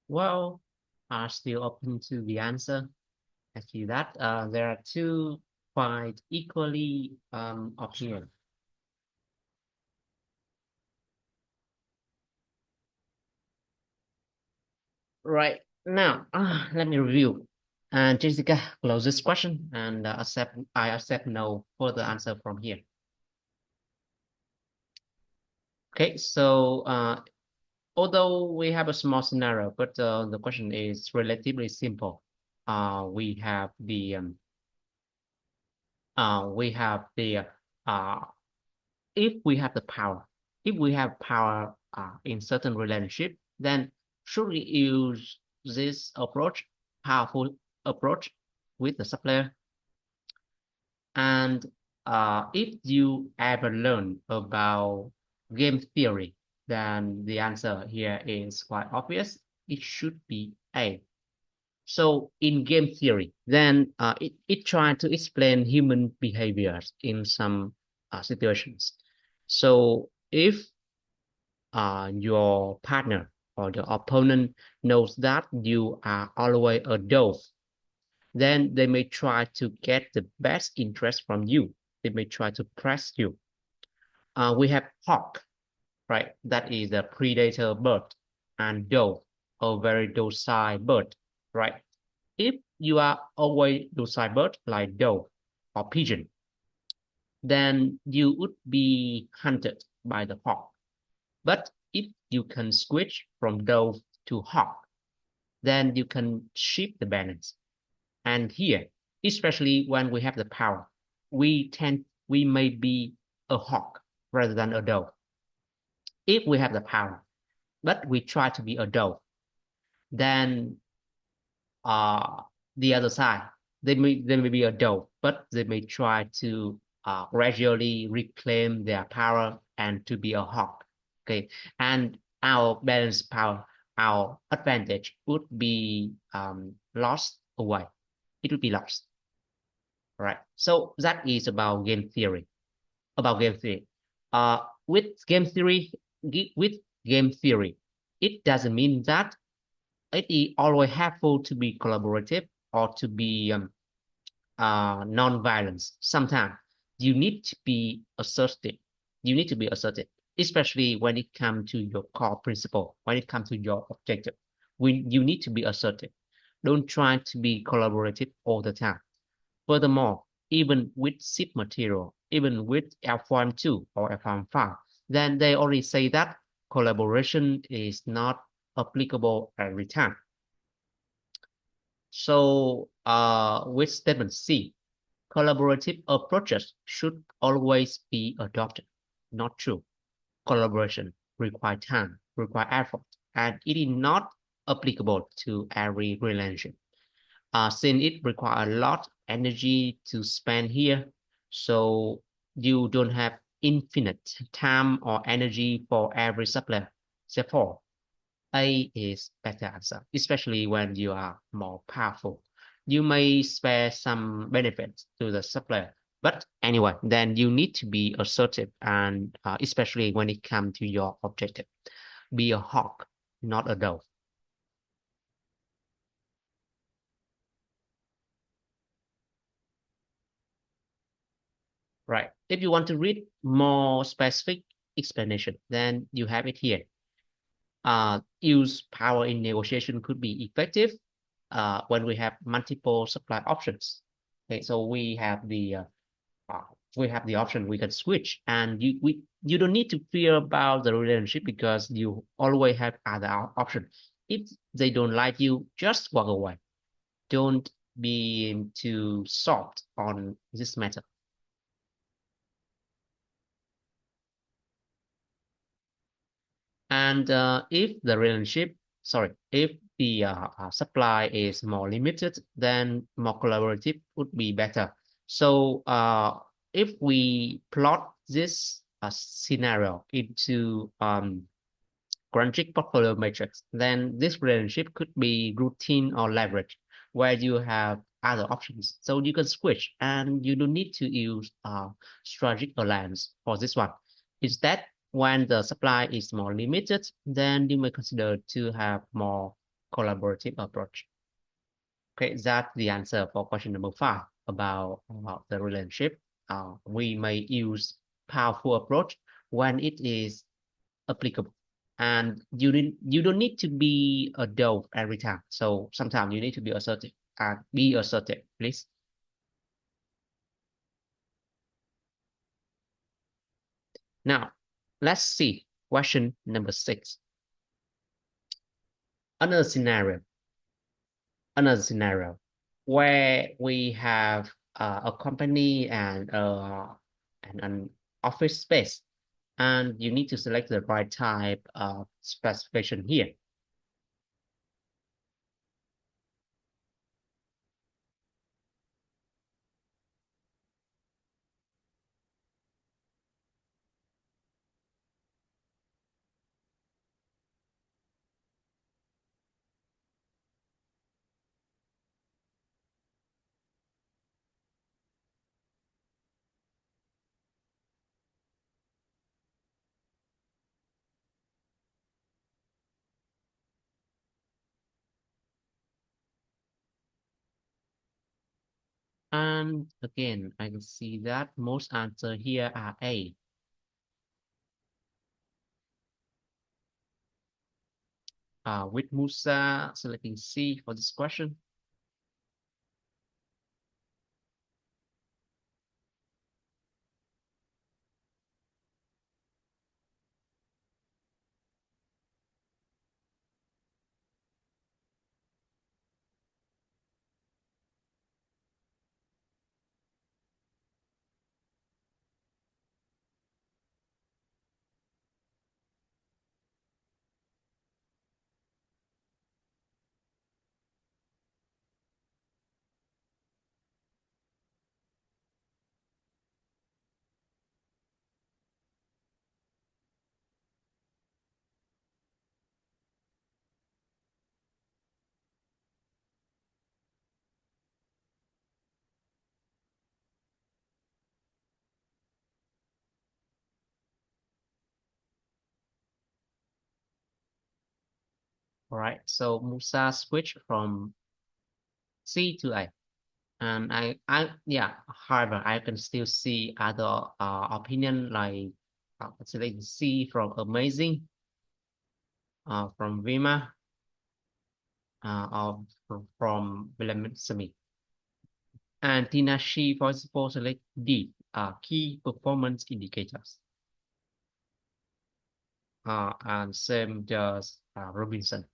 Well, are still open to the answer. I see that there are two quite equally opinion. Right now, let me review. And Jessica, close this question and I accept no further answer from here. Okay, so although we have a small scenario, but the question is relatively simple. We have the we have the uh, if we have the power, if we have power in certain relationship, then should we use this approach, powerful approach with the supplier? And if you ever learn about game theory, then the answer here is quite obvious. It should be A. So in game theory, then it tries to explain human behaviors in some situations. So if your partner or your opponent knows that you are always a dove, then they may try to get the best interest from you. They may try to press you. We have hawk, right? That is a predator bird, and dove, a very docile bird, right? If you are always docile bird like dove or pigeon, then you would be hunted by the hawk. But if you can switch from dove to hawk, then you can shift the balance. And here, especially when we have the power, we may be a hawk rather than a dove. If we have the power, but we try to be a dove, then uh, the other side, they may be a dove, but they may try to gradually reclaim their power and to be a hawk. Okay, and our balance power, our advantage would be lost away. It would be lost. Right. So that is about game theory. About game theory. With game theory, with game theory, it doesn't mean that it is always helpful to be collaborative or to be non-violence. Sometimes you need to be assertive. You need to be assertive, especially when it comes to your core principle, when it comes to your objective. You need to be assertive. Don't try to be collaborative all the time. Furthermore, even with Cips material, even with L4M2 or L4M5, then they already say that collaboration is not applicable every time. So with statement C, collaborative approaches should always be adopted. Not true. Collaboration requires time, requires effort, and it is not applicable to every relationship. Since it requires a lot of energy to spend here, so you don't have infinite time or energy for every supplier. Therefore, A is better answer, especially when you are more powerful. You may spare some benefits to the supplier, but anyway, then you need to be assertive and especially when it comes to your objective. Be a hawk, not a dove. Right. If you want to read more specific explanation, then you have it here. Use power in negotiation could be effective when we have multiple supply options. Okay, so uh, we have the option we can switch, and you don't need to fear about the relationship because you always have other options. If they don't like you, just walk away. Don't be too soft on this matter. And if the supply is more limited, then more collaborative would be better. So if we plot this scenario into Crunchic portfolio matrix, then this relationship could be routine or leverage, where you have other options. So you can switch and you don't need to use strategic alliance for this one. Instead, when the supply is more limited, then you may consider to have more collaborative approach. Okay, that's the answer for question number five about the relationship. We may use powerful approach when it is applicable, and you don't need to be a dove every time. So sometimes you need to be assertive and be assertive, please. Now, let's see question number six. Another scenario, another scenario where we have a company and an office space, and you need to select the right type of specification here. And again, I can see that most answer here are A. With Musa selecting C for this question. All right, so Musa switched from C to A. And yeah, however, I can still see other opinion like select C from Amazing, from Vima, or from William Smith. And Tina Shi for select D, key performance indicators. And same just Robinson.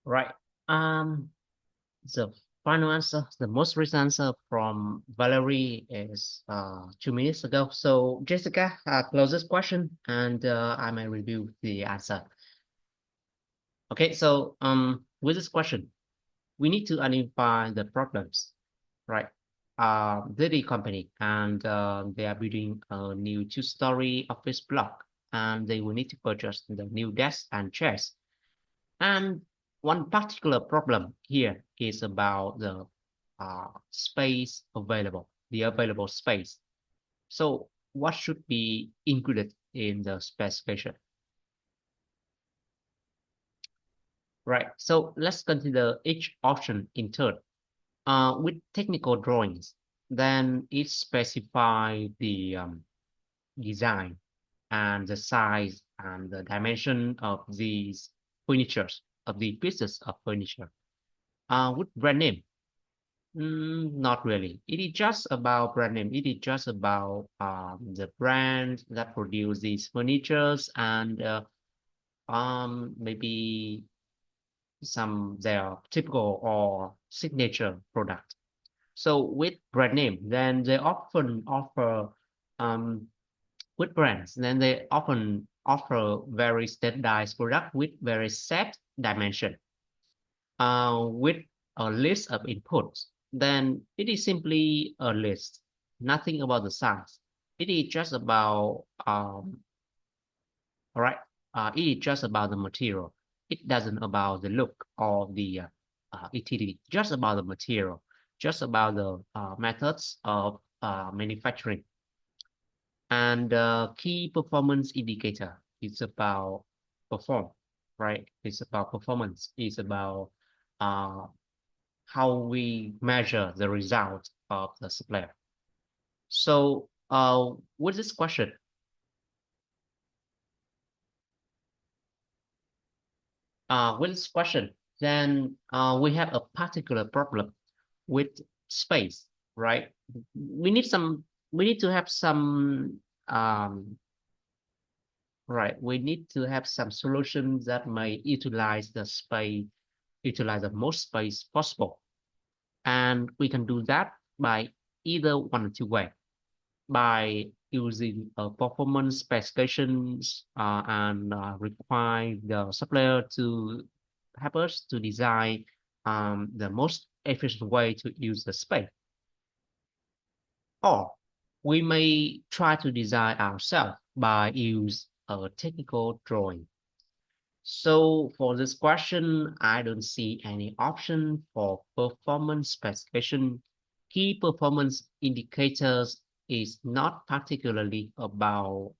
Right. Um, the final answer, the most recent answer from Valerie is 2 minutes ago. So Jessica, close this question and I may review the answer. Okay, so with this question, we need to identify the problems, right? The company and they are building a new two-story office block, and they will need to purchase the new desks and chairs. And one particular problem here is about the space available, the available space. So what should be included in the specification? Right. So let's consider each option in turn. With technical drawings, then it specify the design and the size and the dimension of these furnitures, of the pieces of furniture. With brand name, not really. It is just about brand name. It is just about the brand that produce these furnitures and maybe some their typical or signature product. So with brand name, then they often offer um, with brands, then they often offer very standardized product with very set dimension. With a list of inputs, then it is simply a list, nothing about the size. It is just about all right. It is just about the material. It doesn't about the look or the ETD. Just about the material. Just about the methods of manufacturing. And key performance indicator is about perform, right? It's about performance. It's about uh, how we measure the result of the supplier. So with this question, then we have a particular problem with space, right? We need some. We need to have some. Right. We need to have some solutions that may utilize the space, utilize the most space possible, and we can do that by either one or two way, by using performance specifications and require the supplier to help us to design the most efficient way to use the space. Or we may try to design ourselves by use a technical drawing. So for this question, I don't see any option for performance specification. Key performance indicators is not particularly about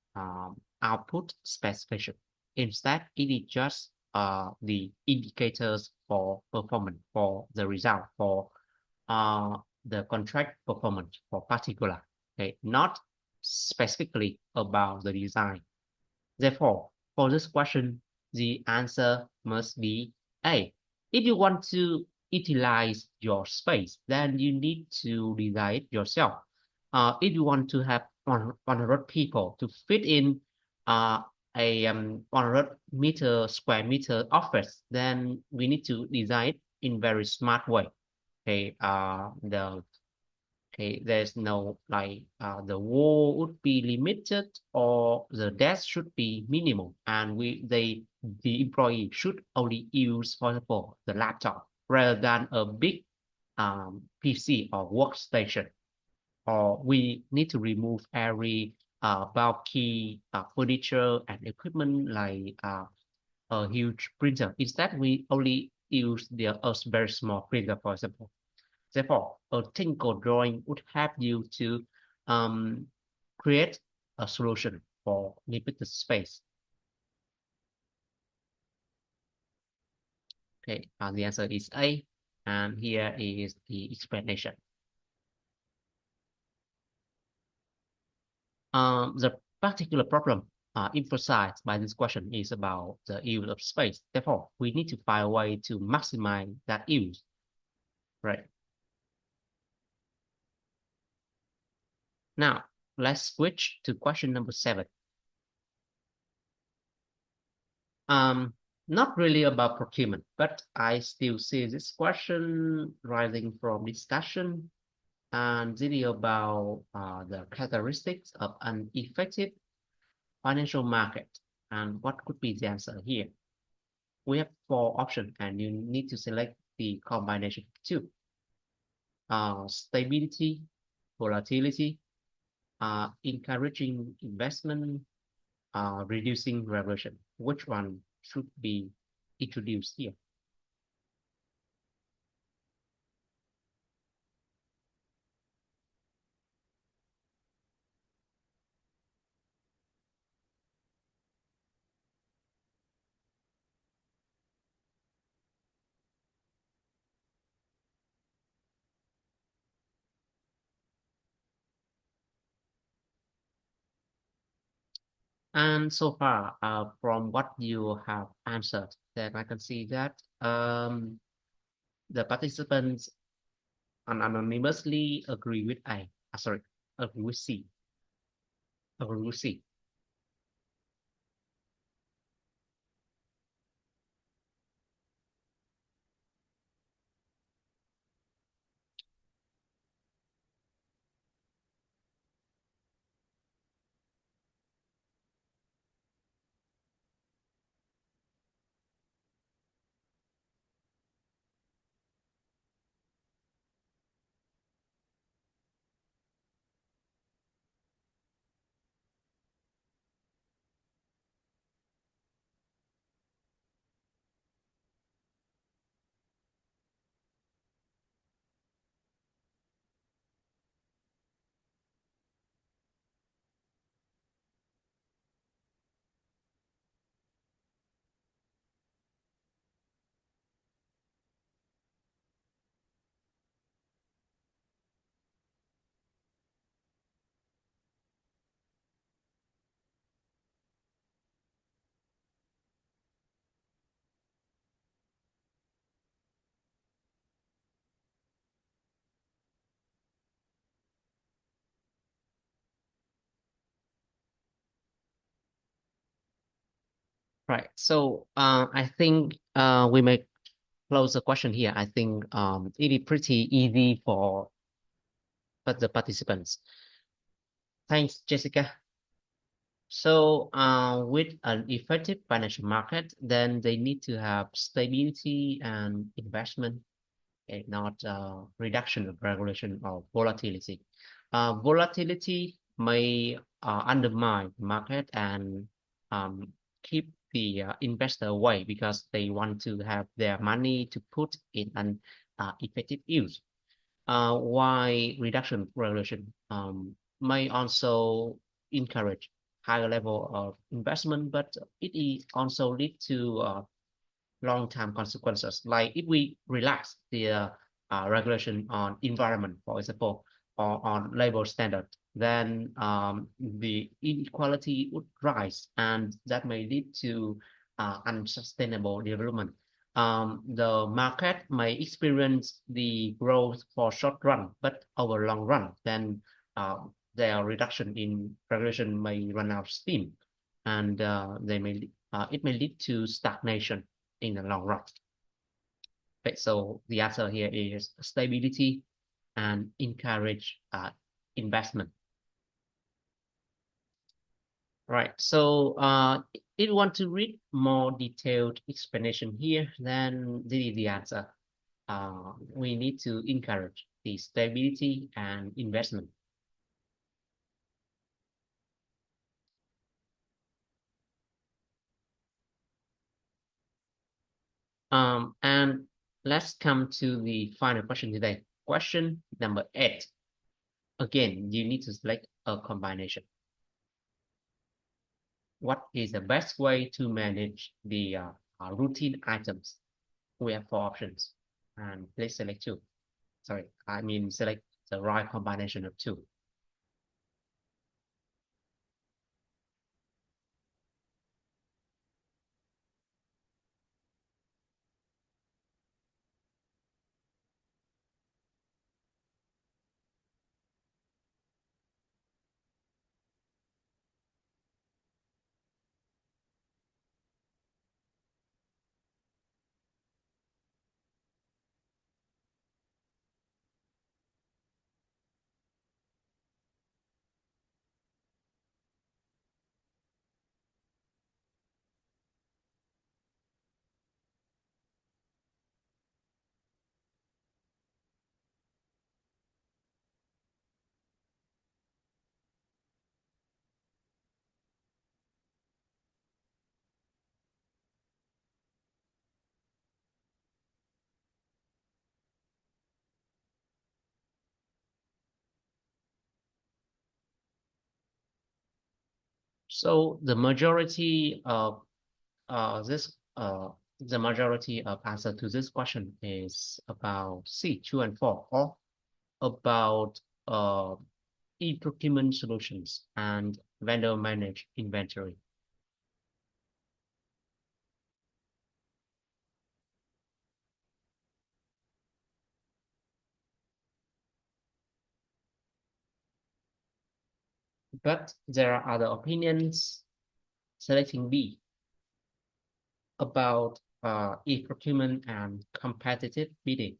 output specification. Instead, it is just the indicators for performance, for the result, for uh, the contract performance for particular, okay, not specifically about the design. Therefore, for this question, the answer must be A. If you want to utilize your space, then you need to design it yourself. If you want to have 100 people to fit in uh, a 100 square meter office, then we need to design it in very smart way. Okay, there's no like the wall would be limited or the desk should be minimal, and the employee should only use, for example, the laptop rather than a big PC or workstation. Or we need to remove every bulky furniture and equipment like a huge printer. Instead, we only use a very small printer, for example. Therefore, a technical drawing would help you to um, create a solution for limited space. Okay, the answer is A, and here is the explanation. The particular problem emphasized by this question is about the use of space. Therefore, we need to find a way to maximize that use, right? Now, let's switch to question number 7. Um, Not really about procurement, but I still see this question rising from discussion and really about the characteristics of an effective financial market and what could be the answer here. We have 4 options and you need to select the combination of two. Stability, volatility, encouraging investment, reducing reversion. Which one should be introduced here? And so far, from what you have answered, then I can see that the participants anonymously agree with A. Sorry, agree with C. Agree with C. Right. So I think we may close the question here. I think it is pretty easy for the participants. Thanks, Jessica. So with an effective financial market, then they need to have stability and investment, and not reduction of regulation or volatility. Volatility may undermine the market and keep the investor away because they want to have their money to put in an effective use. Why reduction regulation may also encourage higher level of investment, but it also lead to long-term consequences. Like if we relax the regulation on environment, for example, or on labor standard, then the inequality would rise, and that may lead to unsustainable development. The market may experience the growth for short run, but over long run, then their reduction in regulation may run out of steam, and it may lead to stagnation in the long run. Okay, so the answer here is stability and encourage investment. Right, so if you want to read more detailed explanation here, then this is the answer. We need to encourage the stability and investment. And let's come to the final question today. Question number 8. Again, you need to select a combination. What is the best way to manage the routine items? We have 4 options, and please select 2. Sorry, I mean select the right combination of 2. So this the majority of answer to this question is about C, 2 and 4, or about e-procurement solutions and vendor managed inventory. But there are other opinions selecting B about e-procurement and competitive bidding.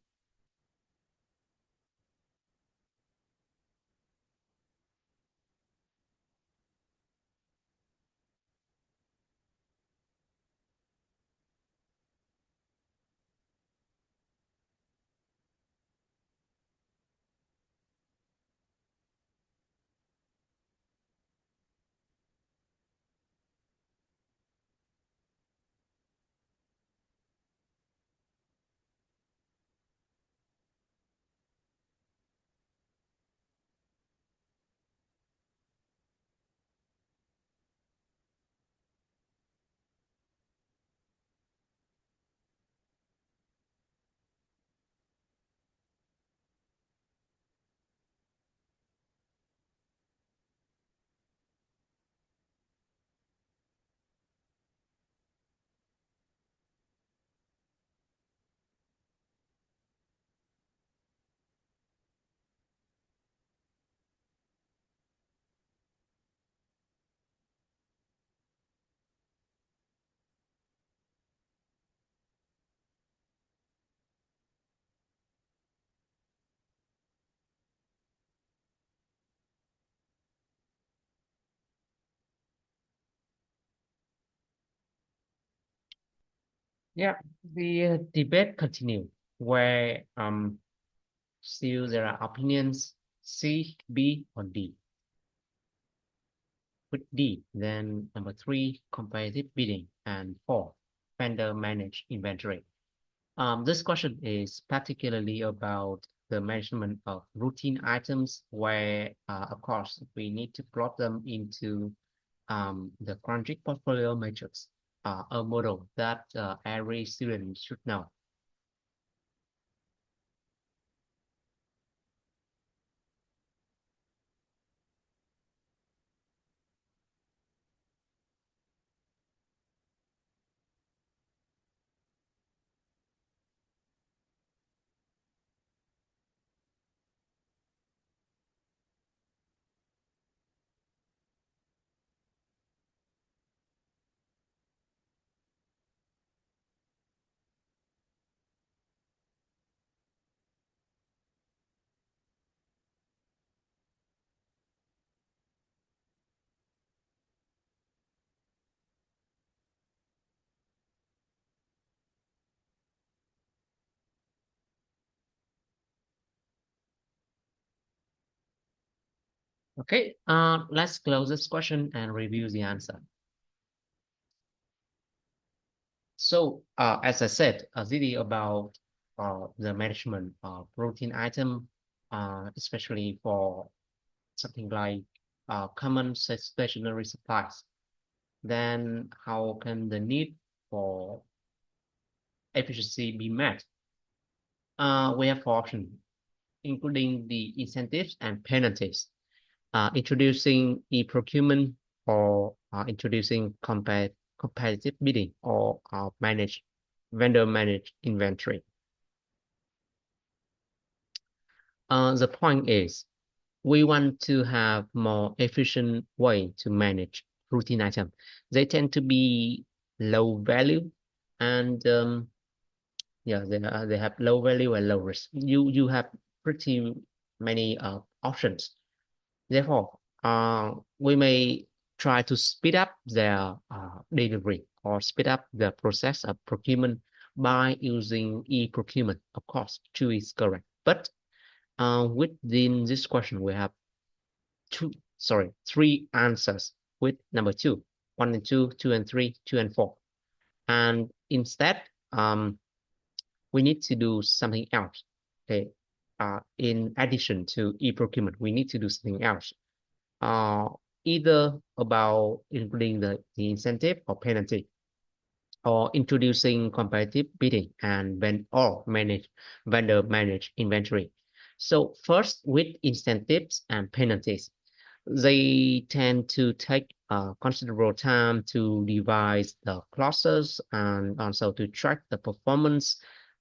Yeah, the debate continue where still there are opinions C, B, or D. With D, then number three, competitive bidding, and four, vendor managed inventory. This question is particularly about the management of routine items where, of course, we need to plot them into the crunchy portfolio matrix, a model that every student should know. Okay, let's close this question and review the answer. So, as I said, really about the management of routine item, especially for something like common stationery supplies. Then how can the need for efficiency be met? We have four options, including the incentives and penalties, introducing e-procurement or introducing competitive bidding or vendor managed inventory. The point is, we want to have more efficient way to manage routine items. They tend to be low value and yeah, they have low value and low risk. You have pretty many options. Therefore, we may try to speed up their delivery or speed up the process of procurement by using e-procurement. Of course, two is correct. But within this question, we have three answers with number two, one and two, two and three, two and four. And instead, we need to do something else. Okay. In addition to e-procurement, we need to do something else. Either about including the incentive or penalty, or introducing competitive bidding and vendor manage inventory. So first, with incentives and penalties, they tend to take considerable time to devise the clauses and also to track the performance.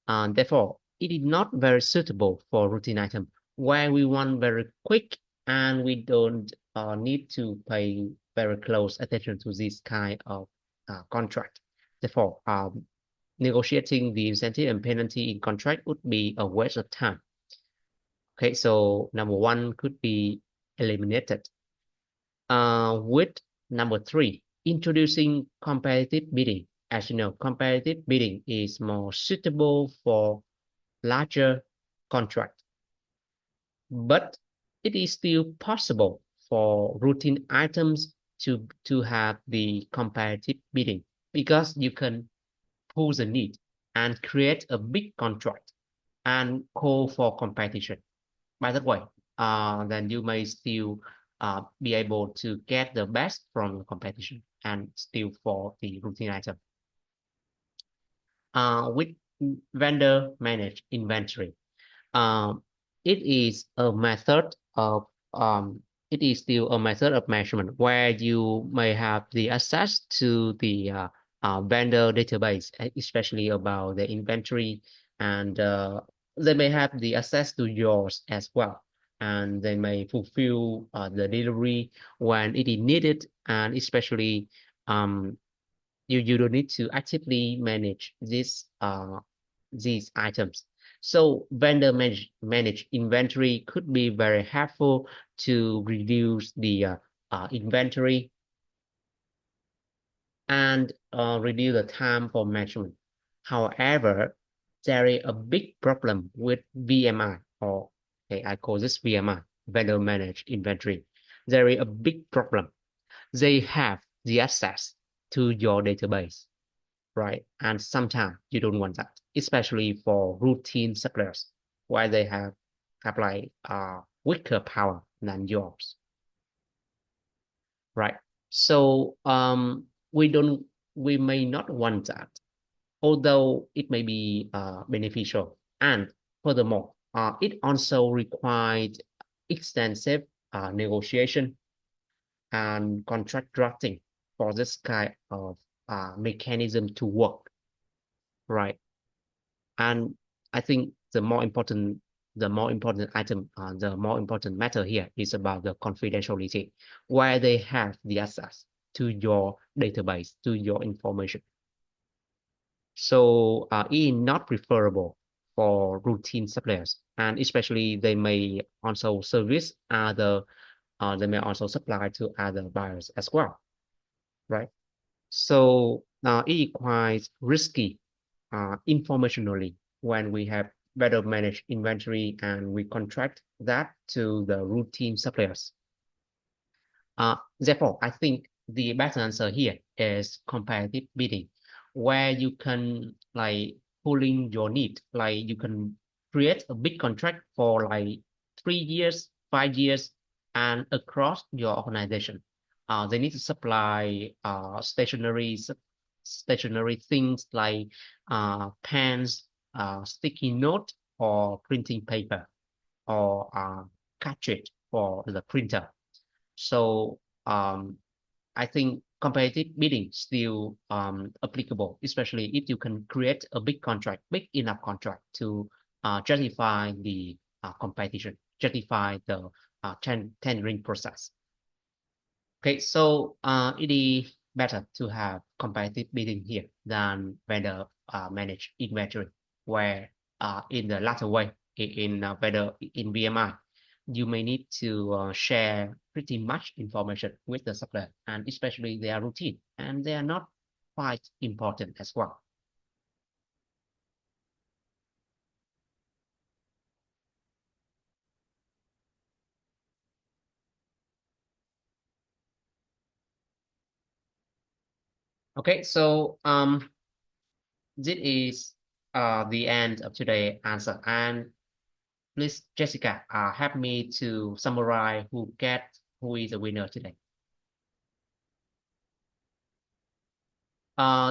And therefore, it is not very suitable for routine item where we want very quick and we don't need to pay very close attention to this kind of contract. Therefore, negotiating the incentive and penalty in contract would be a waste of time. Okay, so number one could be eliminated. With number three, introducing competitive bidding. As you know, competitive bidding is more suitable for larger contract, but it is still possible for routine items to have the competitive bidding because you can pull the need and create a big contract and call for competition. By that way, then you may still be able to get the best from the competition and still for the routine item. With vendor managed inventory, um, it is a method of it is still a method of measurement where you may have the access to the vendor database, especially about the inventory, and they may have the access to yours as well, and they may fulfill the delivery when it is needed, and especially um, you don't need to actively manage these items. So vendor manage inventory could be very helpful to reduce the inventory and reduce the time for management. However, there is a big problem with VMI, or okay, I call this VMI, vendor managed inventory. There is a big problem. They have the access to your database, right? And sometimes you don't want that, especially for routine suppliers, where they have like weaker power than yours, right? So we may not want that, although it may be beneficial. And furthermore, it also required extensive negotiation and contract drafting for this kind of mechanism to work, right? And I think the more important item, the more important matter here is about the confidentiality, where they have the access to your database, to your information. So it is not preferable for routine suppliers, and especially they may also service other, they may also supply to other buyers as well, right? So it is quite risky informationally when we have better managed inventory and we contract that to the routine suppliers. Therefore, I think the best answer here is competitive bidding, where you can like pulling your need, like you can create a big contract for like 3 years, 5 years, and across your organization. They need to supply stationary things like pens, sticky note, or printing paper, or cartridge for the printer. So I think competitive bidding still applicable, especially if you can create a big contract, big enough contract to justify the competition, justify the tendering process. Okay, so it is better to have competitive bidding here than vendor managed inventory, where in the latter way, in vendor in VMI, you may need to share pretty much information with the supplier, and especially they are routine and they are not quite important as well. Okay, so this is the end of today's answer. And please, Jessica, help me to summarize who is the winner today.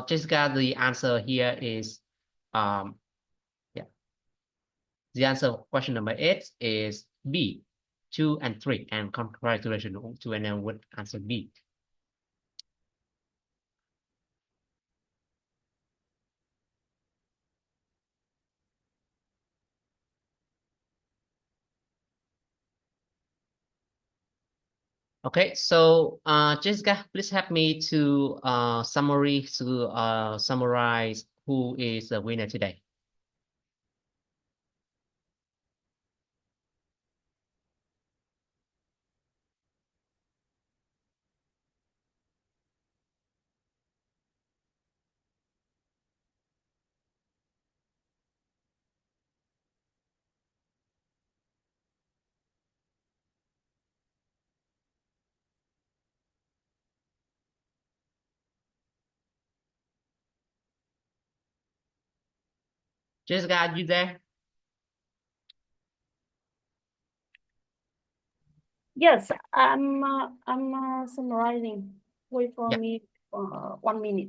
Jessica, the answer here is yeah, the answer question number 8 is B, 2 and 3, and congratulations to anyone with answer B. Okay, so Jessica, please help me to summarize who is the winner today. Jessica, are you there? Yes, I'm summarizing. Wait for Yeah. me 1 minute.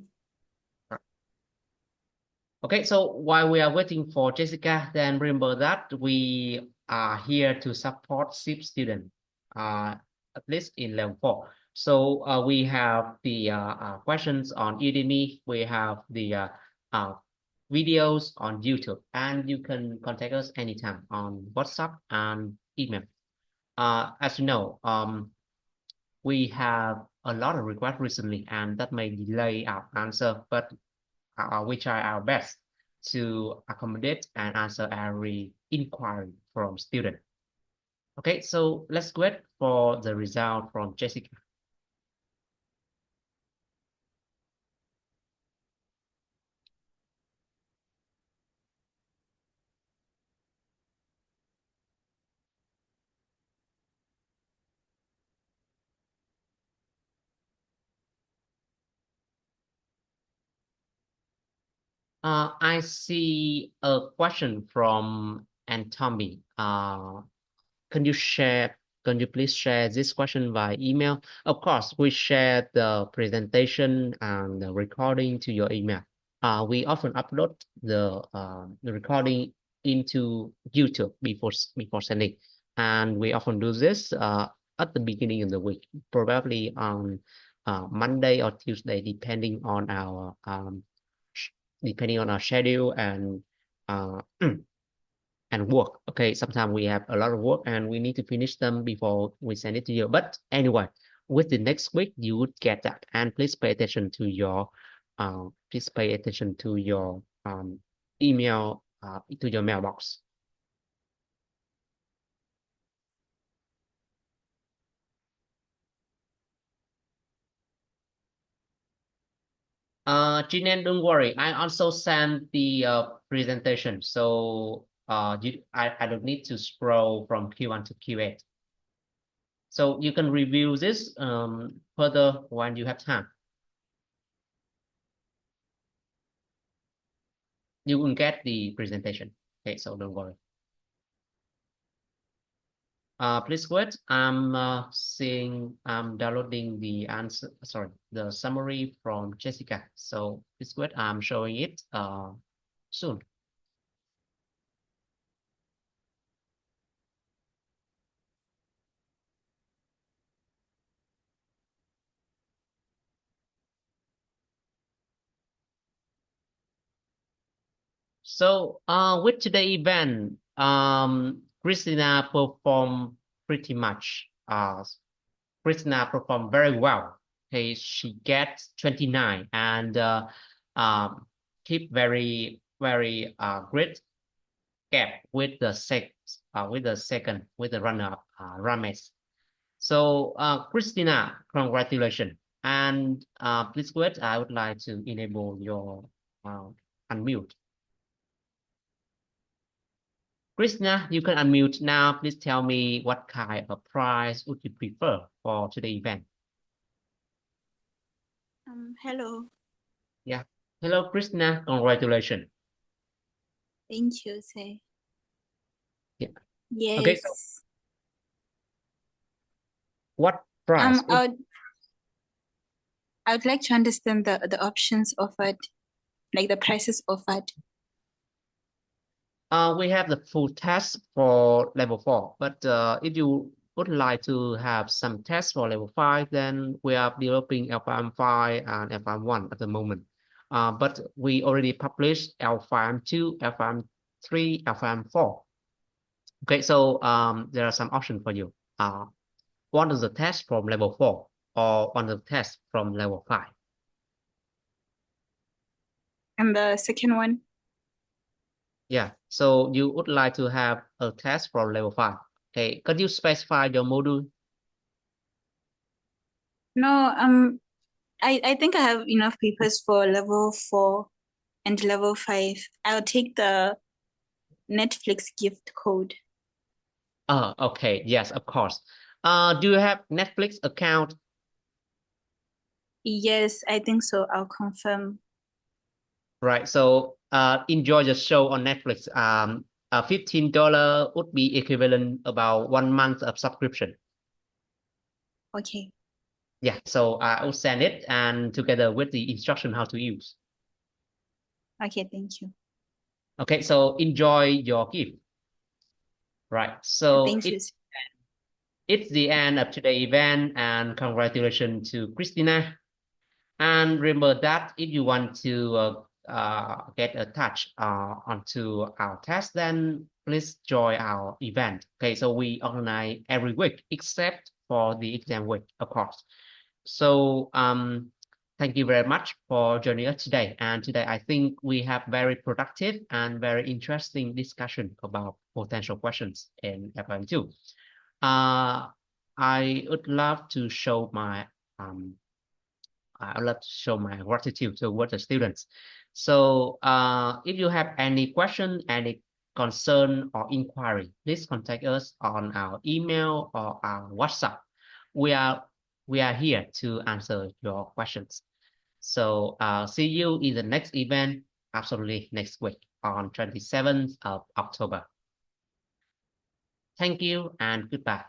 Okay, so while we are waiting for Jessica, then remember that we are here to support Cips students, at least in level 4. So we have the questions on Udemy, we have the videos on YouTube, and you can contact us anytime on WhatsApp and email. As you know, we have a lot of requests recently, and that may delay our answer, but we try our best to accommodate and answer every inquiry from student. Okay, so let's wait for the result from Jessica. I see a question from Antomi. Can you share, can you please share this question by email? Of course, we share the presentation and the recording to your email. We often upload the recording into YouTube before sending, and we often do this at the beginning of the week, probably on Monday or Tuesday, depending on our schedule uh, and work. Okay, sometimes we have a lot of work and we need to finish them before we send it to you. But anyway, with the next week, you would get that. And please pay attention to your email, to your mailbox. Jinan, don't worry. I also sent the presentation, so I don't need to scroll from Q1 to Q8. So you can review this further when you have time. You will get the presentation. Okay, so don't worry. Please wait. I'm downloading the answer, sorry, the summary from Jessica. So please wait. I'm showing it soon. So with today's event, Christina performed pretty much. Christina performed very well. Okay, she gets 29 and keep very great gap with the second with the runner Rames. So Christina, congratulations. And please wait. I would like to enable your unmute. Christina, you can unmute now. Please tell me what kind of prize would you prefer for today's event? Hello. Yeah. Hello, Christina. Congratulations. Thank you, say. Yeah. Yes. Okay. So what price? I would like to understand the options offered, like the prices offered. We have the full test for level 4, but if you would like to have some tests for level 5, then we are developing L4M5 and L4M1 at the moment. But we already published L4M2, L4M3, L4M4. Okay, so there are some options for you. one of the tests from level 4 or one of the tests from level 5? And the second one? Yeah, so you would like to have a test from level 5. Okay, could you specify your module? No, I think I have enough papers for level 4 and level 5. I'll take the Netflix gift code. Okay, yes, of course. Do you have Netflix account? Yes, I think so. I'll confirm. Right, so enjoy the show on Netflix. $15 would be equivalent about 1 month of subscription. Okay. Yeah, so I will send it and together with the instruction how to use. Okay, thank you. Okay, so enjoy your gift. Right, so Thank you. it's the end of today's event, and congratulations to Christina. And remember that if you want to get a touch onto our test, then please join our event. Okay, so we organize every week except for the exam week, of course. So thank you very much for joining us today. And today I think we have very productive and very interesting discussion about potential questions in FM2. I would love to show my I would love to show my gratitude towards the students. So if you have any question, any concern or inquiry, please contact us on our email or our WhatsApp. We are here to answer your questions. So see you in the next event, absolutely next week on 27th of October. Thank you and goodbye.